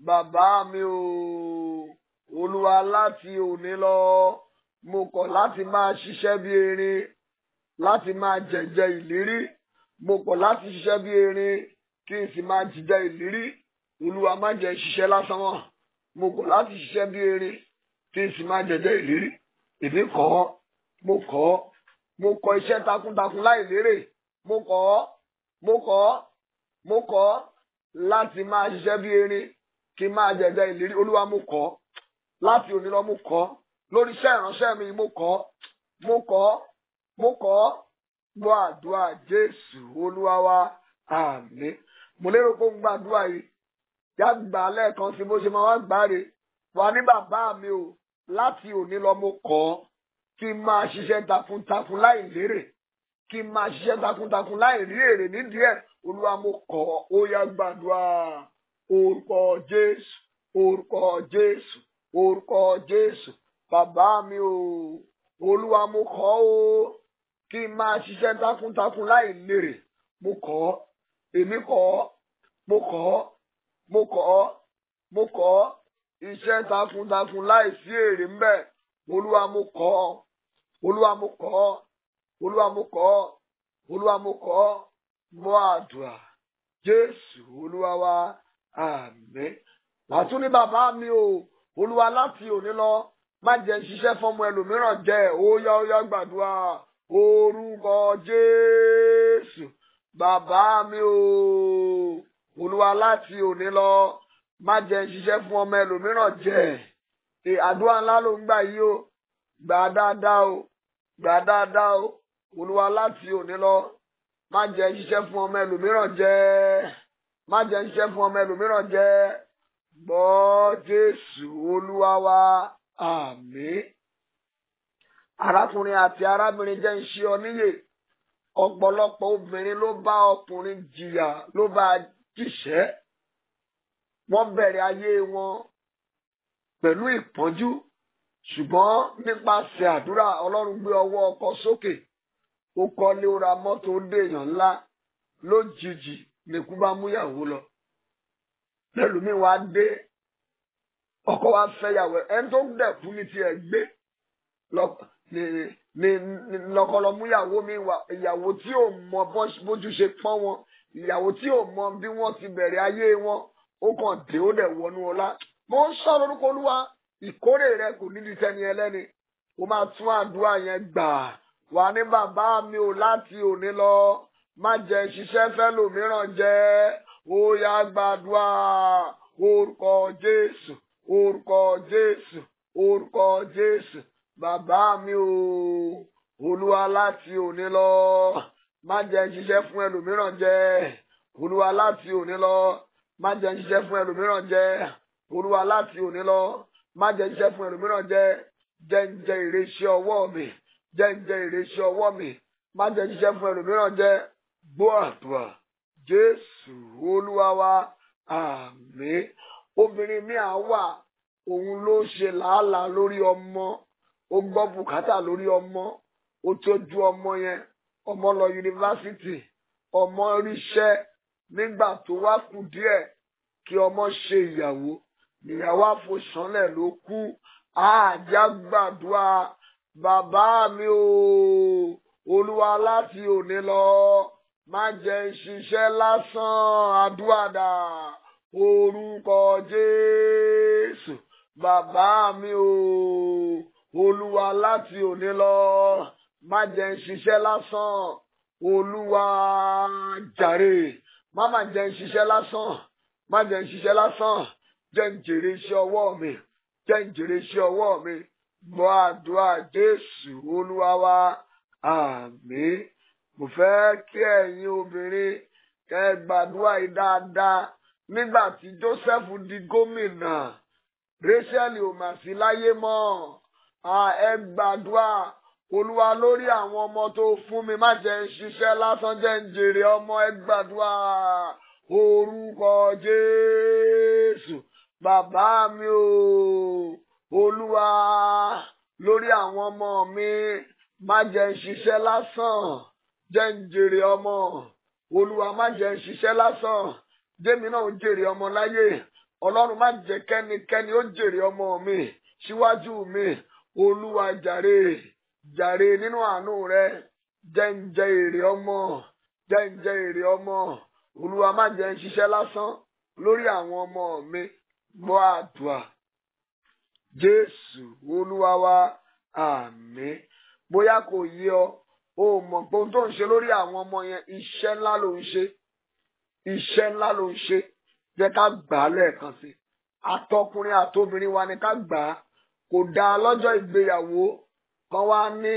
bàbá mi o Olúwa láti òní lọ mo kọ̀ láti máa ṣiṣẹ́ bí erin láti máa jẹ̀jẹ̀ ìlérí mo kọ̀ láti ṣiṣẹ́ bí erin kí n sì máa jẹ̀jẹ̀ ìlérí Olúwa má jẹ́ ṣiṣẹ́ lásán mọ́ mo kọ̀ láti ṣiṣẹ́ bí erin kí n sì máa jẹ̀jẹ̀ ìlérí èmi kọ̀ mo kọ̀ iṣẹ́ takuntakun láì lérè mo kọ̀ láti máa ṣiṣẹ́ bí erin kí n máa jẹ̀jẹ̀ ìlérí Olúwa mo kọ̀ láti òní lọ mo kọ̀ lórí iṣẹ́ ìránṣẹ́ mi mo kọ̀ gbọ́ àdúrà Jésù Olúwa wa àmín. Mo lérò pé ó ń gbàdúrà yìí yá gbà lẹ́ẹ̀kan sí bó ṣe máa wá gbáre wà ní bàbá mi o láti òní lọ mo kọ̀ kí n máa ṣiṣẹ́ takuntakun láì lérè kí n máa ṣiṣẹ́ takuntakun láì rí èrè nídìí ẹ̀ Olúwa mo kọ̀ ó yá gbàdúrà orúkọ Jésù orúkọ Jésù orúkọ Jésù bàbá mi o Olúwa mo kọ̀ o kí n máa ṣiṣẹ́ takuntakun láì lérè mo kọ̀ èmi mo kọ̀ iṣẹ́ takuntakun láì sí èrè ńbẹ̀ Olúwa mo kọ̀ gbọ́ àdúrà Jésù Olúwa wa àmín. Wàtún ní bàbá mi o Olúwa láti òní lọ má jẹ́ ṣiṣẹ́ fọ́mọ ẹlòmíràn jẹ́ ó yá gbàdúrà orúkọ Jésù bàbá mi o Olúwa láti òní lọ má jẹ́ ṣiṣẹ́ fún ọmọ ẹlòmíràn jẹ́ àdúrà ńlá ló ń gbà yìí o gbà dáadáa o Olúwa láti òní lọ má jẹ́ ṣiṣẹ́ fún ọmọ ẹlòmíràn jẹ́ gbọ́ Jésù Olúwa wa àmín. Arákùnrin àti arábìnrin jẹ́ ń ṣe ọ níyè ọ̀pọ̀lọpọ̀ obìnrin ló bá ọkùnrin jìyà ló bá jìṣẹ́ wọ́n bẹ̀rẹ̀ ayé wọn pẹ̀lú ìpọ́njú ṣùgbọ́n nípasẹ̀ àdúrà Ọlọ́run gbé ọwọ́ ọkọ sókè ó kọ́lé ó ra mọ́tò ó dèèyàn ńlá lójijì nìkú bá múyàwó lọ lẹ́lùmí wa dé ọkọ wa fẹ́yàwó ẹni tó dẹ̀kú ní tiẹ̀ gbé lọkọlọ múyàwó mi ìyàwó tí ò mọ bójú ṣe pọ́n wọn ìyàwó tí ò mọ bí wọ́n ti bẹ̀rẹ̀ ayé wọn ó kàn dé ó dẹ̀ wọnú ọlá mo ń sọ lórúkọ Olúwa ìkórè rẹ kò nídìí tẹni ẹlẹ́ni ó máa tún àdúrà yẹn gbà wà ní bàbá mi ò láti òní lọ má jẹ́ ṣiṣẹ́ fẹ́lòmíràn jẹ́ ó yá gbàdúrà orúkọ Jésù orúkọ Jésù orúkọ Jésù bàbá mi ò Olúwa láti òní lọ má jẹ́ ṣiṣẹ́ fún ẹlòmíràn jẹ́ Olúwa láti òní lọ má jẹ́ ṣiṣẹ́ fún ẹlòmíràn jẹ́ Olúwa láti òní lọ má jẹ́ ṣiṣẹ́ fún ẹlòmíràn jẹ́ ń jẹ ìrẹsẹ̀ ọwọ́ mi jẹ́ ń jẹ ìrẹsẹ̀ ọwọ́ mi má jẹ́ ṣiṣẹ́ fún ẹlòmíràn jẹ́ gbọ́ àdúrà Jésù Olúwa wa àmín. Obìnrin mi àwa òun ló ṣe làálàá lórí ọmọ ó gbọ́ bùkátà lórí ọmọ ó tọ́jú ọmọ yẹn ọmọ lọ yunifásitì ọmọ ríṣẹ́ nígbà tó wá kù díẹ̀ kí ọmọ ṣe ìyàwó àfòsánlẹ̀ ló kú àjà gbàdúrà bàbá mi o Olúwa láti òní lọ má jẹ́ ṣiṣẹ́ lásán àdúrà dà orúkọ Jésù bàbá mi o Olúwa láti òní lọ má jẹ́ n ṣiṣẹ́ lásán Olúwa jàre má jẹ́ n ṣiṣẹ́ lásán má jẹ́ n ṣiṣẹ́ lásán jẹ́ n jèrè iṣẹ́ ọwọ́ mi jẹ́ n jèrè iṣẹ́ ọwọ́ mi gbọ́ àdúrà Jésù Olúwa wa àmín. Mo fẹ́ kí ẹ̀yin obìnrin kẹ́ gbàdúrà yìí dáadáa nígbà tí Jósẹ́fù di gómìnà Réṣẹ́lì ò mà sí láyé mọ́ ẹ gbàdúrà Olúwa lórí àwọn ọmọ tó fún mi má jẹ́ n ṣiṣẹ́ lásán jẹ́ n jèrè ọmọ ẹ gbàdúrà orúkọ Jésù bàbá mi o Olúwa lórí àwọn ọmọ mi má jẹ́ n ṣiṣẹ́ lásán jẹ́ n jèrè ọmọ Olúwa má jẹ́ n ṣiṣẹ́ lásán jẹ́mi náà ó jèrè ọmọ láyé Ọlọ́run má jẹ́ kẹ́nikẹ́ni ó jèrè ọmọ mi síwájú mi Olúwa jàre jàre nínú àánú rẹ jẹ́ n jẹ èrè ọmọ jẹ́ n jẹ èrè ọmọ Olúwa má jẹ́ n ṣiṣẹ́ lásán lórí àwọn ọmọ mi gbọ́ àdúrà Jésù Olúwa wa àmín. Bóyá kò yé ọ o mọ̀ pé ohun tó ń ṣe lórí àwọn ọmọ yẹn iṣẹ́ ńlá ló ń ṣe iṣẹ́ ńlá ló ń ṣe jẹ́ ká gbà á lẹ́ẹ̀kan sí àtọkùnrin àtobìnrin wa ni ká gbà á kò dáa lọ́jọ́ ìgbéyàwó kan wá ní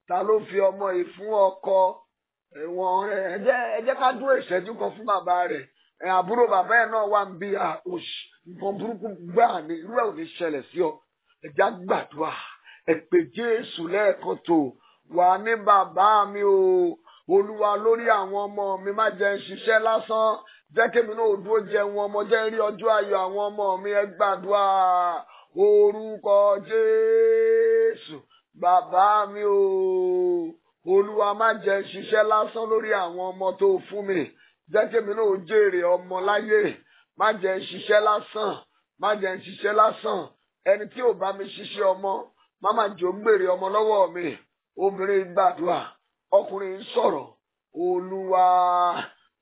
ta ló fi ọmọ yìí fún ọkọ wọn ẹ jẹ́ ká dúró ìṣẹ́jú kan fún bàbá rẹ̀ àbúrò bàbá ẹ̀ náà wà ń bí nǹkan burúkú gbà ní irú ẹ̀ ò ní ṣẹlẹ̀ sí ọ ẹ já gbàdúrà ẹ pè Jésù lẹ́ẹ̀kan tó wà ní bàbá mi o Olúwa lórí àwọn ọmọ mi má jẹ́ n ṣiṣẹ́ lásán jẹ́ kémi náà dúró jẹun ọmọ jẹ́ rí ọjọ́ ayọ̀ àwọn ọmọ mi ẹ gbàdúrà orúkọ Jésù bàbá mi o Olúwa má jẹ́ n ṣiṣẹ́ lásán lórí àwọn ọmọ tó fún mi jẹ́ kémi náà jèrè ọmọ láyé má jẹ́ n ṣiṣẹ́ lásán má jẹ́ n ṣiṣẹ́ lásán ẹni tí ò bá mi ṣiṣẹ́ ọmọ má má jẹ́ ó gbèrè ọmọ lọ́wọ́ mi obìnrin gbàdúrà ọkùnrin ń sọ̀rọ̀ Olúwa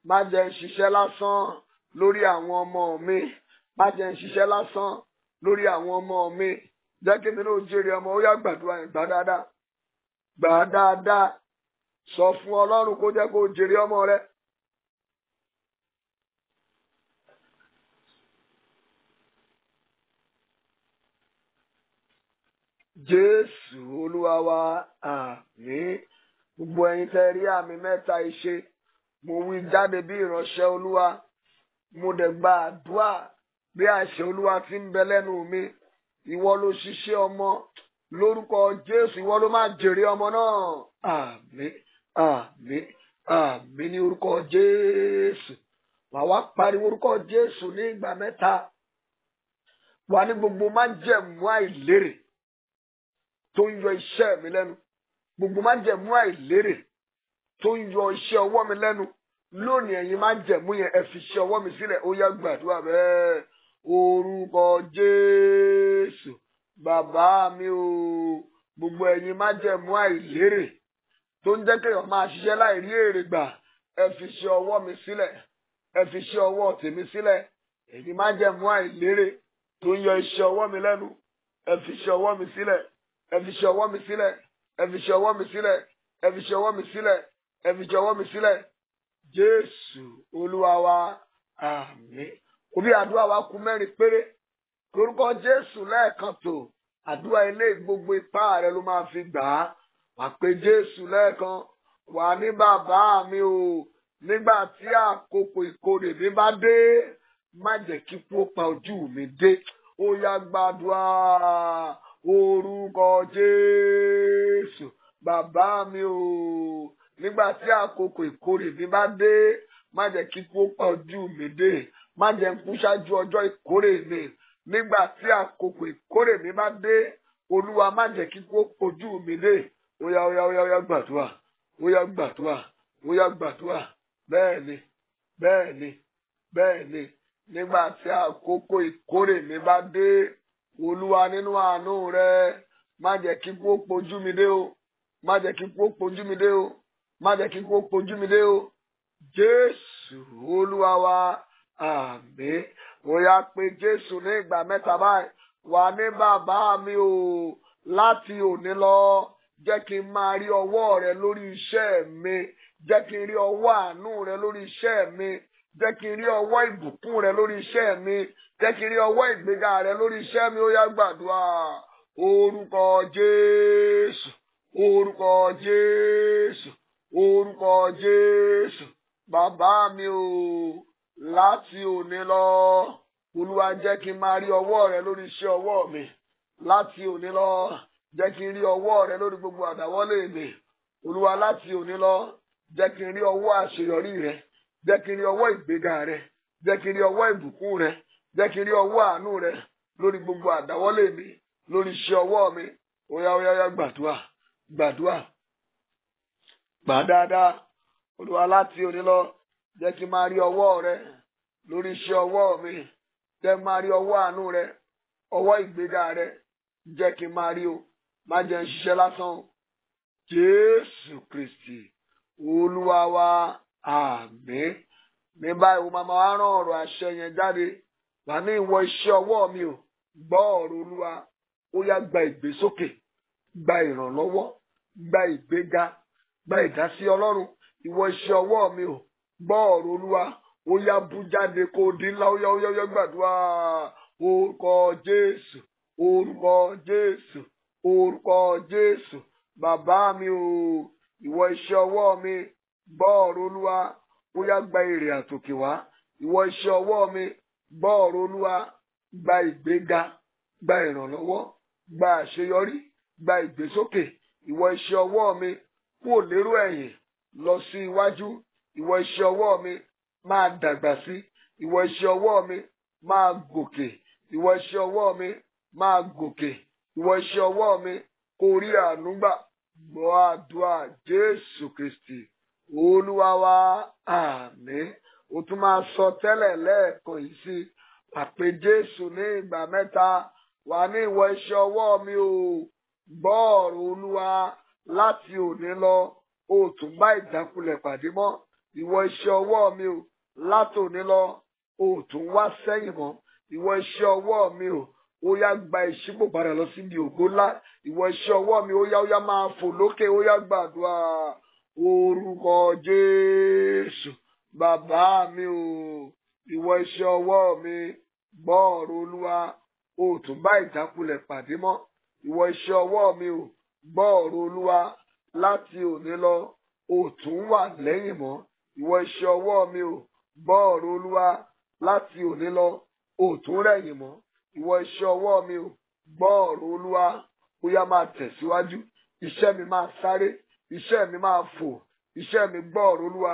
má jẹ́ n ṣiṣẹ́ lásán lórí àwọn ọmọ mi má jẹ́ n ṣiṣẹ́ lásán lórí àwọn ọmọ mi jẹ́ kí mi náà jèrè ọmọ ó yá gbàdúrà yẹn gbà dáadáa sọ fún Ọlọ́run kó jẹ́ kó jèrè ọmọ rẹ. Jésù Olúwa wa àmín. Gbogbo ẹ̀yin tẹ́ rí àmì mẹ́ta ìṣe mo wí jáde bí ìránṣẹ́ Olúwa mo dẹ̀ gba àdúrà bí àṣẹ Olúwa ti ń bẹ lẹ́nu mi ìwọ ló ṣiṣẹ́ ọmọ lórúkọ Jésù ìwọ ló máa jèrè ọmọ náà àmín àmín àmín ní orúkọ Jésù. Wà wá pariwo orúkọ Jésù ní ìgbà mẹ́ta wà ní gbogbo májẹ̀mú àìlérè tó ń yọ iṣẹ́ mi lẹ́nu gbogbo májẹ̀mú àìlérè tó ń yọ iṣẹ́ ọwọ́ mi lẹ́nu lónìí ẹ̀yin májẹ̀mú yẹn ẹ fi iṣẹ́ ọwọ́ mi sílẹ̀ ó yá gbàdúrà bẹ́ẹ̀ orúkọ Jésù bàbá mi o gbogbo ẹ̀yin májẹ̀mú àìlérè tó ń jẹ́ kéèyàn máa ṣiṣẹ́ láì rí èrè gbà ẹ fi iṣẹ́ ọwọ́ mi sílẹ̀ ẹ fi iṣẹ́ ọwọ́ tèmi sílẹ̀ ẹ̀yin májẹ̀mú àìlérè tó ń yọ iṣẹ́ ọwọ́ mi lẹ́nu ẹ fi iṣẹ́ ọwọ́ mi sílẹ̀ ẹ fi iṣẹ́ ọwọ́ mi sílẹ̀ ẹ fi iṣẹ́ ọwọ́ mi sílẹ̀ ẹ fi iṣẹ́ ọwọ́ mi sílẹ̀ ẹ fi iṣẹ́ ọwọ́ mi sílẹ̀ Jésù Olúwa wa àmín. Òbí àdúrà wa kù mẹ́rin péré lórúkọ Jésù lẹ́ẹ̀kan tó àdúrà ilé gbogbo ipá rẹ ló máa fi gbà á wà pé Jésù lẹ́ẹ̀kan wà ní bàbá mi o nígbà tí àkókò ìkórè mi bá dé má jẹ́ kí kú ó pa ojú mi dé ó yá gbàdúrà orúkọ Jésù bàbá mi o nígbà tí àkókò ìkórè mi bá dé má jẹ́ kí kú ó pa ojú mi dé má jẹ́ kú ṣáájú ọjọ́ ìkórè mi nígbà tí àkókò ìkórè mi bá dé Olúwa má jẹ́ kí kú ó pa ojú mi dé ó yá gbàdúrà ó yá gbàdúrà ó yá gbàdúrà bẹ́ẹ̀ ni bẹ́ẹ̀ ni bẹ́ẹ̀ ni nígbà tí àkókò ìkórè mi bá dé Olúwa nínú àánú rẹ má jẹ́ kí kú ó pa ojú mi dé o má jẹ́ kí kú ó pa ojú mi dé o má jẹ́ kí kú ó pa ojú mi dé o Jésù Olúwa wa àmín. Ó yá pé Jésù ní ìgbà mẹ́ta báyìí. Wà ní bàbá mi o, láti òní lọ jẹ́ kí n máa rí ọwọ́ rẹ lórí iṣẹ́ mi, jẹ́ kí n rí ọwọ́ àánú rẹ lórí iṣẹ́ mi, jẹ́ kí n rí ọwọ́ ìbùkún rẹ lórí iṣẹ́ mi, jẹ́ kí n rí ọwọ́ ìgbéga rẹ lórí iṣẹ́ mi. Ó yá gbàdúrà orúkọ Jésù, orúkọ Jésù, orúkọ Jésù. Bàbá mi o, láti òní lọ Olúwa jẹ́ kí n máa rí ọwọ́ rẹ lórí iṣẹ́ ọwọ́ mi. Láti òní lọ jẹ́ kí n rí ọwọ́ rẹ lórí gbogbo àdáwọ́lé mi. Olúwa láti òní lọ jẹ́ kí n rí ọwọ́ àṣeyọrí rẹ, jẹ́ kí n rí ọwọ́ ìgbéga rẹ, jẹ́ kí n rí ọwọ́ ìbùkún rẹ, jẹ́ kí n rí ọwọ́ àánú rẹ lórí gbogbo àdáwọ́lé mi, lórí iṣẹ́ ọwọ́ mi. Ó yá ó yá ó yá gbàdúrà, gbàdúrà, gbà dáadáa. Olúwa láti òní lọ jẹ́ kí n máa rí ọwọ́ rẹ lórí iṣẹ́ ọwọ́ mi, jẹ́ kí n máa rí ọwọ́ àánú rẹ, ọwọ́ ìgbéga rẹ, jẹ́ kí n máa rí o. Má jẹ́ n ṣiṣẹ́ lásán. Jésù Kristi Olúwa wa, àmín. Ní báyìí o máa wá rán ọ̀rọ̀ àṣẹ yẹn jáde. Wà ní ìwọ iṣẹ́ ọwọ́ mi o, gbọ́ ọ̀rọ̀ Olúwa. Ó yá gba ìgbésókè, gba ìrànlọ́wọ́, gba ìgbéga, gba ìdásí Ọlọ́run. Ìwọ iṣẹ́ ọwọ́ mi o, gbọ́ ọ̀rọ̀ Olúwa. Ó yá bú jáde kó di ńlá. Ó yá ó yá ó yá gbàdúrà orúkọ Jésù, orúkọ Jésù, orúkọ Jésù. Bàbá mi o, ìwọ iṣẹ́ ọwọ́ mi, gbọ́ ọ̀rọ̀ Olúwa. Ó yá gba èrè àtòkè wá. Ìwọ iṣẹ́ ọwọ́ mi, gbọ́ ọ̀rọ̀ Olúwa. Gba ìgbéga, gba ìrànlọ́wọ́, gba àṣeyọrí, gba ìgbésókè. Ìwọ iṣẹ́ ọwọ́ mi, kúrò lérò ẹ̀yìn lọ sí iwájú. Ìwọ iṣẹ́ ọwọ́ mi, máa dàgbà sí. Ìwọ iṣẹ́ ọwọ́ mi, máa gòkè. Ìwọ iṣẹ́ ọwọ́ mi, máa gòkè. Ìwọ iṣẹ́ ọwọ́ mi, kó rí àánú gbà. Gbọ́ àdúrà Jésù Kristi Olúwa wa, àmín. O tún máa sọ tẹ́lẹ̀ lẹ́ẹ̀kan yìí sí àpè Jésù ní ìgbà mẹ́ta. Wà ní ìwọ iṣẹ́ ọwọ́ mi o, gbọ́ ọ̀rọ̀ Olúwa. Láti òní lọ o tún bá ìjákulẹ̀ pàdé mọ́. Ìwọ iṣẹ́ ọwọ́ mi o, láti òní lọ o tún wá sẹ́yìn mọ́. Ìwọ iṣẹ́ ọwọ́ mi o, ó yá gba ìṣípò padà lọ síbi ògo ńlá. Ìwọ iṣẹ́ ọwọ́ mi, ó yá máa fò lókè. Ó yá gbàdúrà orúkọ Jésù. Bàbá mi o, ìwọ iṣẹ́ ọwọ́ mi, gbọ́ ọ̀rọ̀ Olúwa. O tún bá ìjákulẹ̀ pàdé mọ́. Ìwọ iṣẹ́ ọwọ́ mi o, gbọ́ ọ̀rọ̀ Olúwa. Láti òní lọ o tún wà lẹ́yìn mọ́. Ìwọ iṣẹ́ ọwọ́ mi o, gbọ́ ọ̀rọ̀ Olúwa. Láti òní lọ o tún rẹ̀yìn mọ́. Ìwọ iṣẹ́ ọwọ́ mi o, gbọ́ ọ̀rọ̀ Olúwa. Ó yá máa tẹ̀síwájú. Iṣẹ́ mi máa sáré, iṣẹ́ mi máa fò, iṣẹ́ mi gbọ́ ọ̀rọ̀ Olúwa.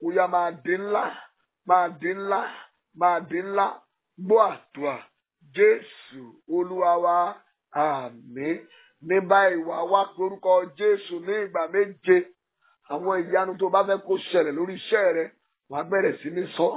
Ó yá máa di ńlá, máa di ńlá, máa di ńlá. Gbọ́ àdúrà Jésù Olúwa wa, àmín. Ní báyìí wá wá pé orúkọ Jésù ní ìgbà méje. Àwọn ìyanu tó bá fẹ́ kó ṣẹlẹ̀ lórí iṣẹ́ rẹ, wàá bẹ̀rẹ̀ sí ní sọ.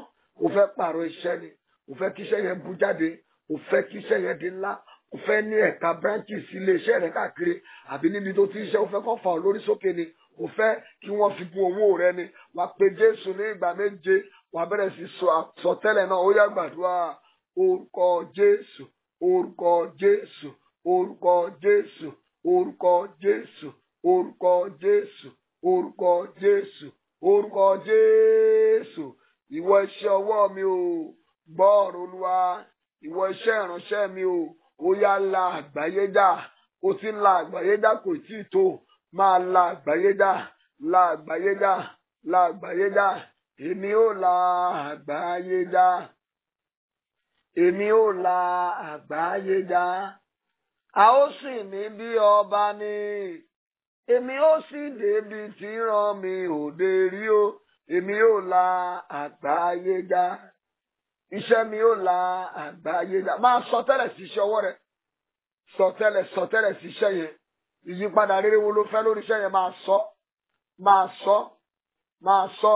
O fẹ́ pààrọ̀ iṣẹ́ ni, o fẹ́ kí iṣẹ́ yẹn bú jáde, o fẹ́ kí iṣẹ́ yẹn di ńlá, o fẹ́ ní ẹ̀ka branches ilé iṣẹ́ rẹ káàkiri, àbí níbi tó ti ń ṣe, o fẹ́ kó fà ọ́ lórí sókè ni, o fẹ́ kí wọ́n fi kún owó rẹ ni. Wàá pe Jésù ní ìgbà méje, wàá bẹ̀rẹ̀ sí sọ àsọtẹ́lẹ̀ náà. Ó yá gbàdúrà orúkọ Jésù, orúkọ Jésù, orúkọ Jésù, orúkọ Jésù, orúkọ Jésù, orúkọ Jésù, orúkọ Jésù. Ìwọ iṣẹ́ ọwọ́ mi o, gbọ́ ọ̀rọ̀ Olúwa. Ìwọ iṣẹ́ ìránṣẹ́ mi o, ó yá la àgbáyé já. O ti ń la àgbáyé já, kò tí ì tó. Máa la àgbáyé já, la àgbáyé já, la àgbáyé já. Èmi ó la àgbáyé já. Èmi ó la àgbáyé já. A ó sì ní bí ọba ni. Èmi ó sì débi tí rán mi òde rí o. Èmi ó la àgbáyé já. Iṣẹ́ mi ó la àgbáyé já. Máa sọ tẹ́lẹ̀ sí iṣẹ́ ọwọ́ rẹ. Sọ tẹ́lẹ̀ sí iṣẹ́ yẹn. Ìyípadà rere wo ló fẹ́ lórí iṣẹ́ yẹn? Máa sọ. Máa sọ. Máa sọ.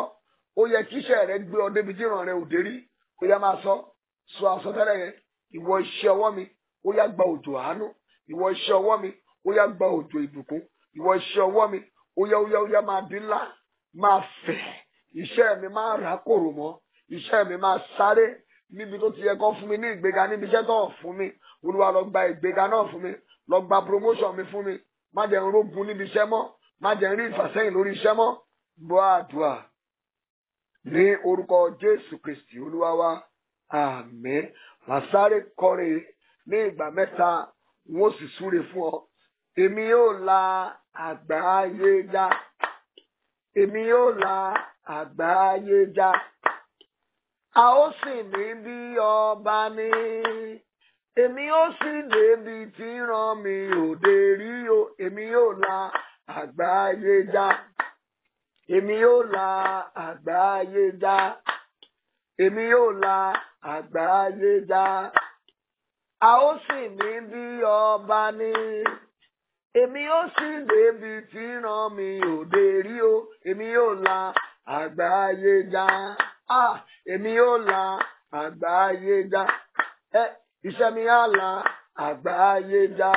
Ó yẹ kí iṣẹ́ rẹ gbé ọ débi tí ìran rẹ òde rí. Ó yá máa sọ. Sọ àsọtẹ́lẹ̀ yẹn. Ìwọ iṣẹ́ ọwọ́ mi, ó yá gba òjò àánú. Ìwọ iṣẹ́ ọwọ́ mi, ó yá gba òjò ìbùkún. Ìwọ iṣẹ́ ọwọ́ mi, ó yá máa di ńlá, máa fẹ̀. Iṣẹ́ mi máa rákòrò mọ́. Iṣẹ́ mi máa sáré. níbi tó ti yẹ kó fún mi ní ìgbéga níbi iṣẹ́ tó fún mi olúwa lọ gba ìgbéga náà fún mi lọ gba promotion mi fún mi má jẹ́ n rógun níbi iṣẹ́ mọ́ má jẹ́ n rí ìfàsẹ́yìn lórí iṣẹ́ mọ́ gbọ́ àdúrà ní orúkọ Jésù Kristi olúwa wa àmín. Màá sáré kọrin ní ìgbà mẹ́ta wọ́n sì súre fún ọ. Èmi yóò la àgbáyé já. Èmi yóò la àgbáyé já. A ó sìn mí bí ọba ní. Èmi yóò sì débi tí rán mi òde rí o. Èmi yóò la àgbáyé já. Èmi yóò la àgbáyé já. Èmi yóò la àgbáyé já. A ó sìn mí bí ọba ní. Èmi yóò sì débi tí rán mi òde rí o. Èmi yóò la àgbáyé já. Èmi yóò la àgbáyé já. Iṣẹ́ mi á la àgbáyé já.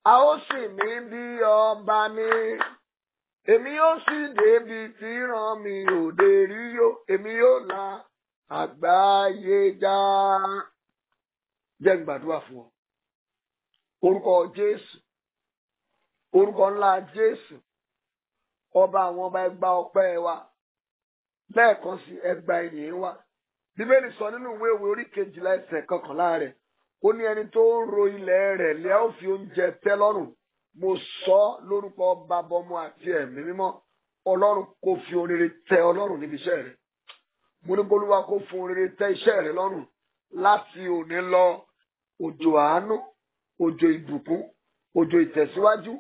A ó sìn mí bí ọba ní. Èmi yóò sì débi tí rán mi òde rí o. Èmi yóò la àgbáyé já. Jẹ́ n gbàdúrà fún ọ. Orúkọ Jésù. Orúkọ ńlá Jésù. Ọba àwọn ọba ẹ gba ọpẹ́ wa. Lẹ́ẹ̀kan sí ẹ gba ìyìn wa. Bíbélì sọ nínú ìwé Òwe orí 12 ẹsẹ̀ 11 rẹ̀. Ó ní ẹni tó ń ro ilẹ̀ rẹ̀ lẹ́ ó fi oúnjẹ tẹ́ lọ́rùn. Mo sọ lórúkọ Baba Ọmọ àti Ẹ̀mí Mímọ́. Ọlọ́run kò fi orere tẹ́ ọlọ́run níbi iṣẹ́ rẹ̀. Mo ní k'Olúwa kó fún orere tẹ́ iṣẹ́ rẹ̀ lọ́rùn. Láti òní lọ, òjò àánú, òjò ìbùkún, òjò ìtẹ̀síwájú,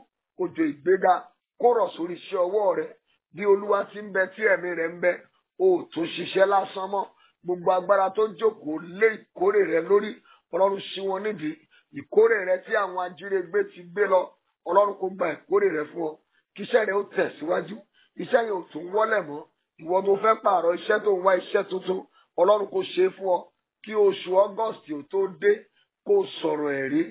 òjò ìgbéga kó rọ̀ sórí iṣẹ́ ọwọ́ rẹ̀. Bí Olúwa ti ń bẹ tí ẹ̀mí rẹ̀ ń bẹ, o ò tún ṣiṣẹ́ lásán mọ́. Gbogbo agbára tó jókòó lé ìkórè rẹ̀ lórí, Ọlọ́run ṣí wọn nídìí. Ìkórè rẹ̀ tí àwọn ajírégbé ti gbé lọ, Ọlọ́run kó gba ìkórè rẹ̀ fún ọ. Kí iṣẹ́ rẹ̀ ó tẹ̀síwájú. Iṣẹ́ yẹn ò tún wọ́lẹ̀ mọ́. Ìwọ tó fẹ́ pààrọ̀ iṣẹ́ tó ń wá iṣẹ́ tuntun, Ọlọ́run kó ṣe é fún ọ. Kí oṣù August ò tó dé, kó sọ̀rọ̀ ẹ̀rí.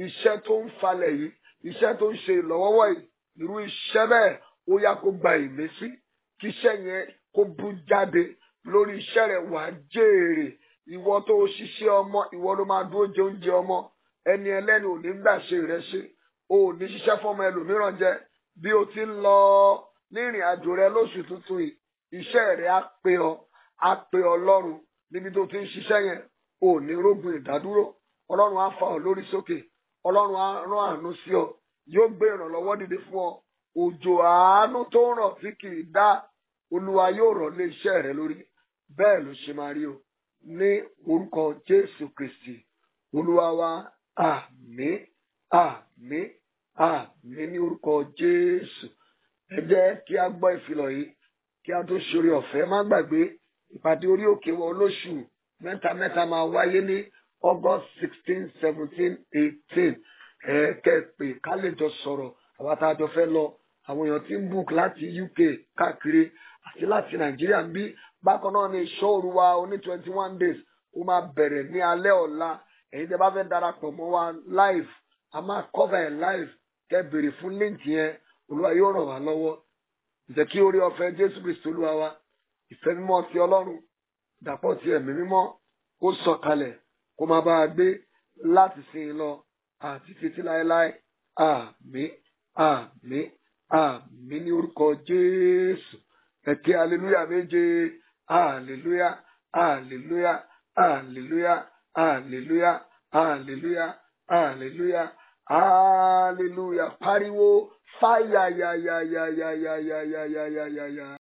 Iṣẹ́ tó ń falẹ̀ yìí, iṣẹ́ tó ń ṣe ìlọ́wọ́wọ́ yìí, irú iṣẹ́ bẹ́ẹ̀ ó yá kó gba ìmísí. Kí iṣẹ́ yẹn kó bú jáde lórí iṣẹ́ rẹ̀ wá jèrè. Ìwọ tó ṣiṣẹ́ ọmọ, ìwọ ló máa dúró jẹ oúnjẹ ọmọ. Ẹni ẹlẹ́ni ò ní gbà ṣe rẹ̀ ṣe. O ò ní ṣiṣẹ́ fọ́mọ ẹlòmíràn jẹ. Bí o ti ń lọ ní ìrìn àjò rẹ lóṣù tuntun yìí, iṣẹ́ rẹ̀ á pé ọ, á pé Ọlọ́run. Níbi tó ti ń ṣiṣẹ́ yẹn, o ò ní rógun ìdádúró. Ọlọ́run á fà ọ́ lórí sókè. Ọlọ́run á rán àánú sí ọ. Yóò gbé ìrànlọ́wọ́ dìde fún ọ. Òjò àánú tó ń rọ̀ tí kì í dá, Olúwa yóò rọ̀ lé iṣẹ́ rẹ lórí. Bẹ́ẹ̀ ló ṣe máa rí o. Ní orúkọ Jésù Kristi, Olúwa wa, àmín, àmín, àmín ní orúkọ Jésù. Ẹ jẹ́ kí a gbọ́ ìfilọ̀ yìí kí a tó ṣoore ọ̀fẹ́. Má gbàgbé ìpàdé orí òkè wa olóṣù mẹ́ta máa wáyé ní August 16, 17, 18. Kẹ́pẹ́ ká lè jọ sọ̀rọ̀. Àwọn àtàjọ fẹ́ lọ. Àwọn èèyàn tí ń book láti UK káàkiri àti láti Nàìjíríà ń bí. Bákan náà ni ìṣọ́òru wa oní 21 days ó máa bẹ̀rẹ̀ ní alẹ́ ọ̀la. Ẹ̀yin tẹ́ bá fẹ́ darapọ̀ mọ́ wa live, a máa cover ẹ̀ live. Kẹ́ bèrè fún link yẹn, Olúwa yóò ràn wá lọ́wọ́. Jẹ́ kí oore ọ̀fẹ́ Jésù Kristi Olúwa wa, ìfẹ́ mímọ́ ti Ọlọ́run, dàpọ̀ ti Ẹ̀mí Mímọ́ kó sọ̀kalẹ̀ kó máa bá a gbé láti sin lọ àti títí láéláé. Àmín, àmín, àmín ní orúkọ Jésù. Ẹ ké hallelujah méje. Hallelujah, hallelujah, hallelujah, hallelujah, hallelujah, hallelujah, hallelujah. Pariwo fire ya ya ya ya ya ya ya ya ya ya.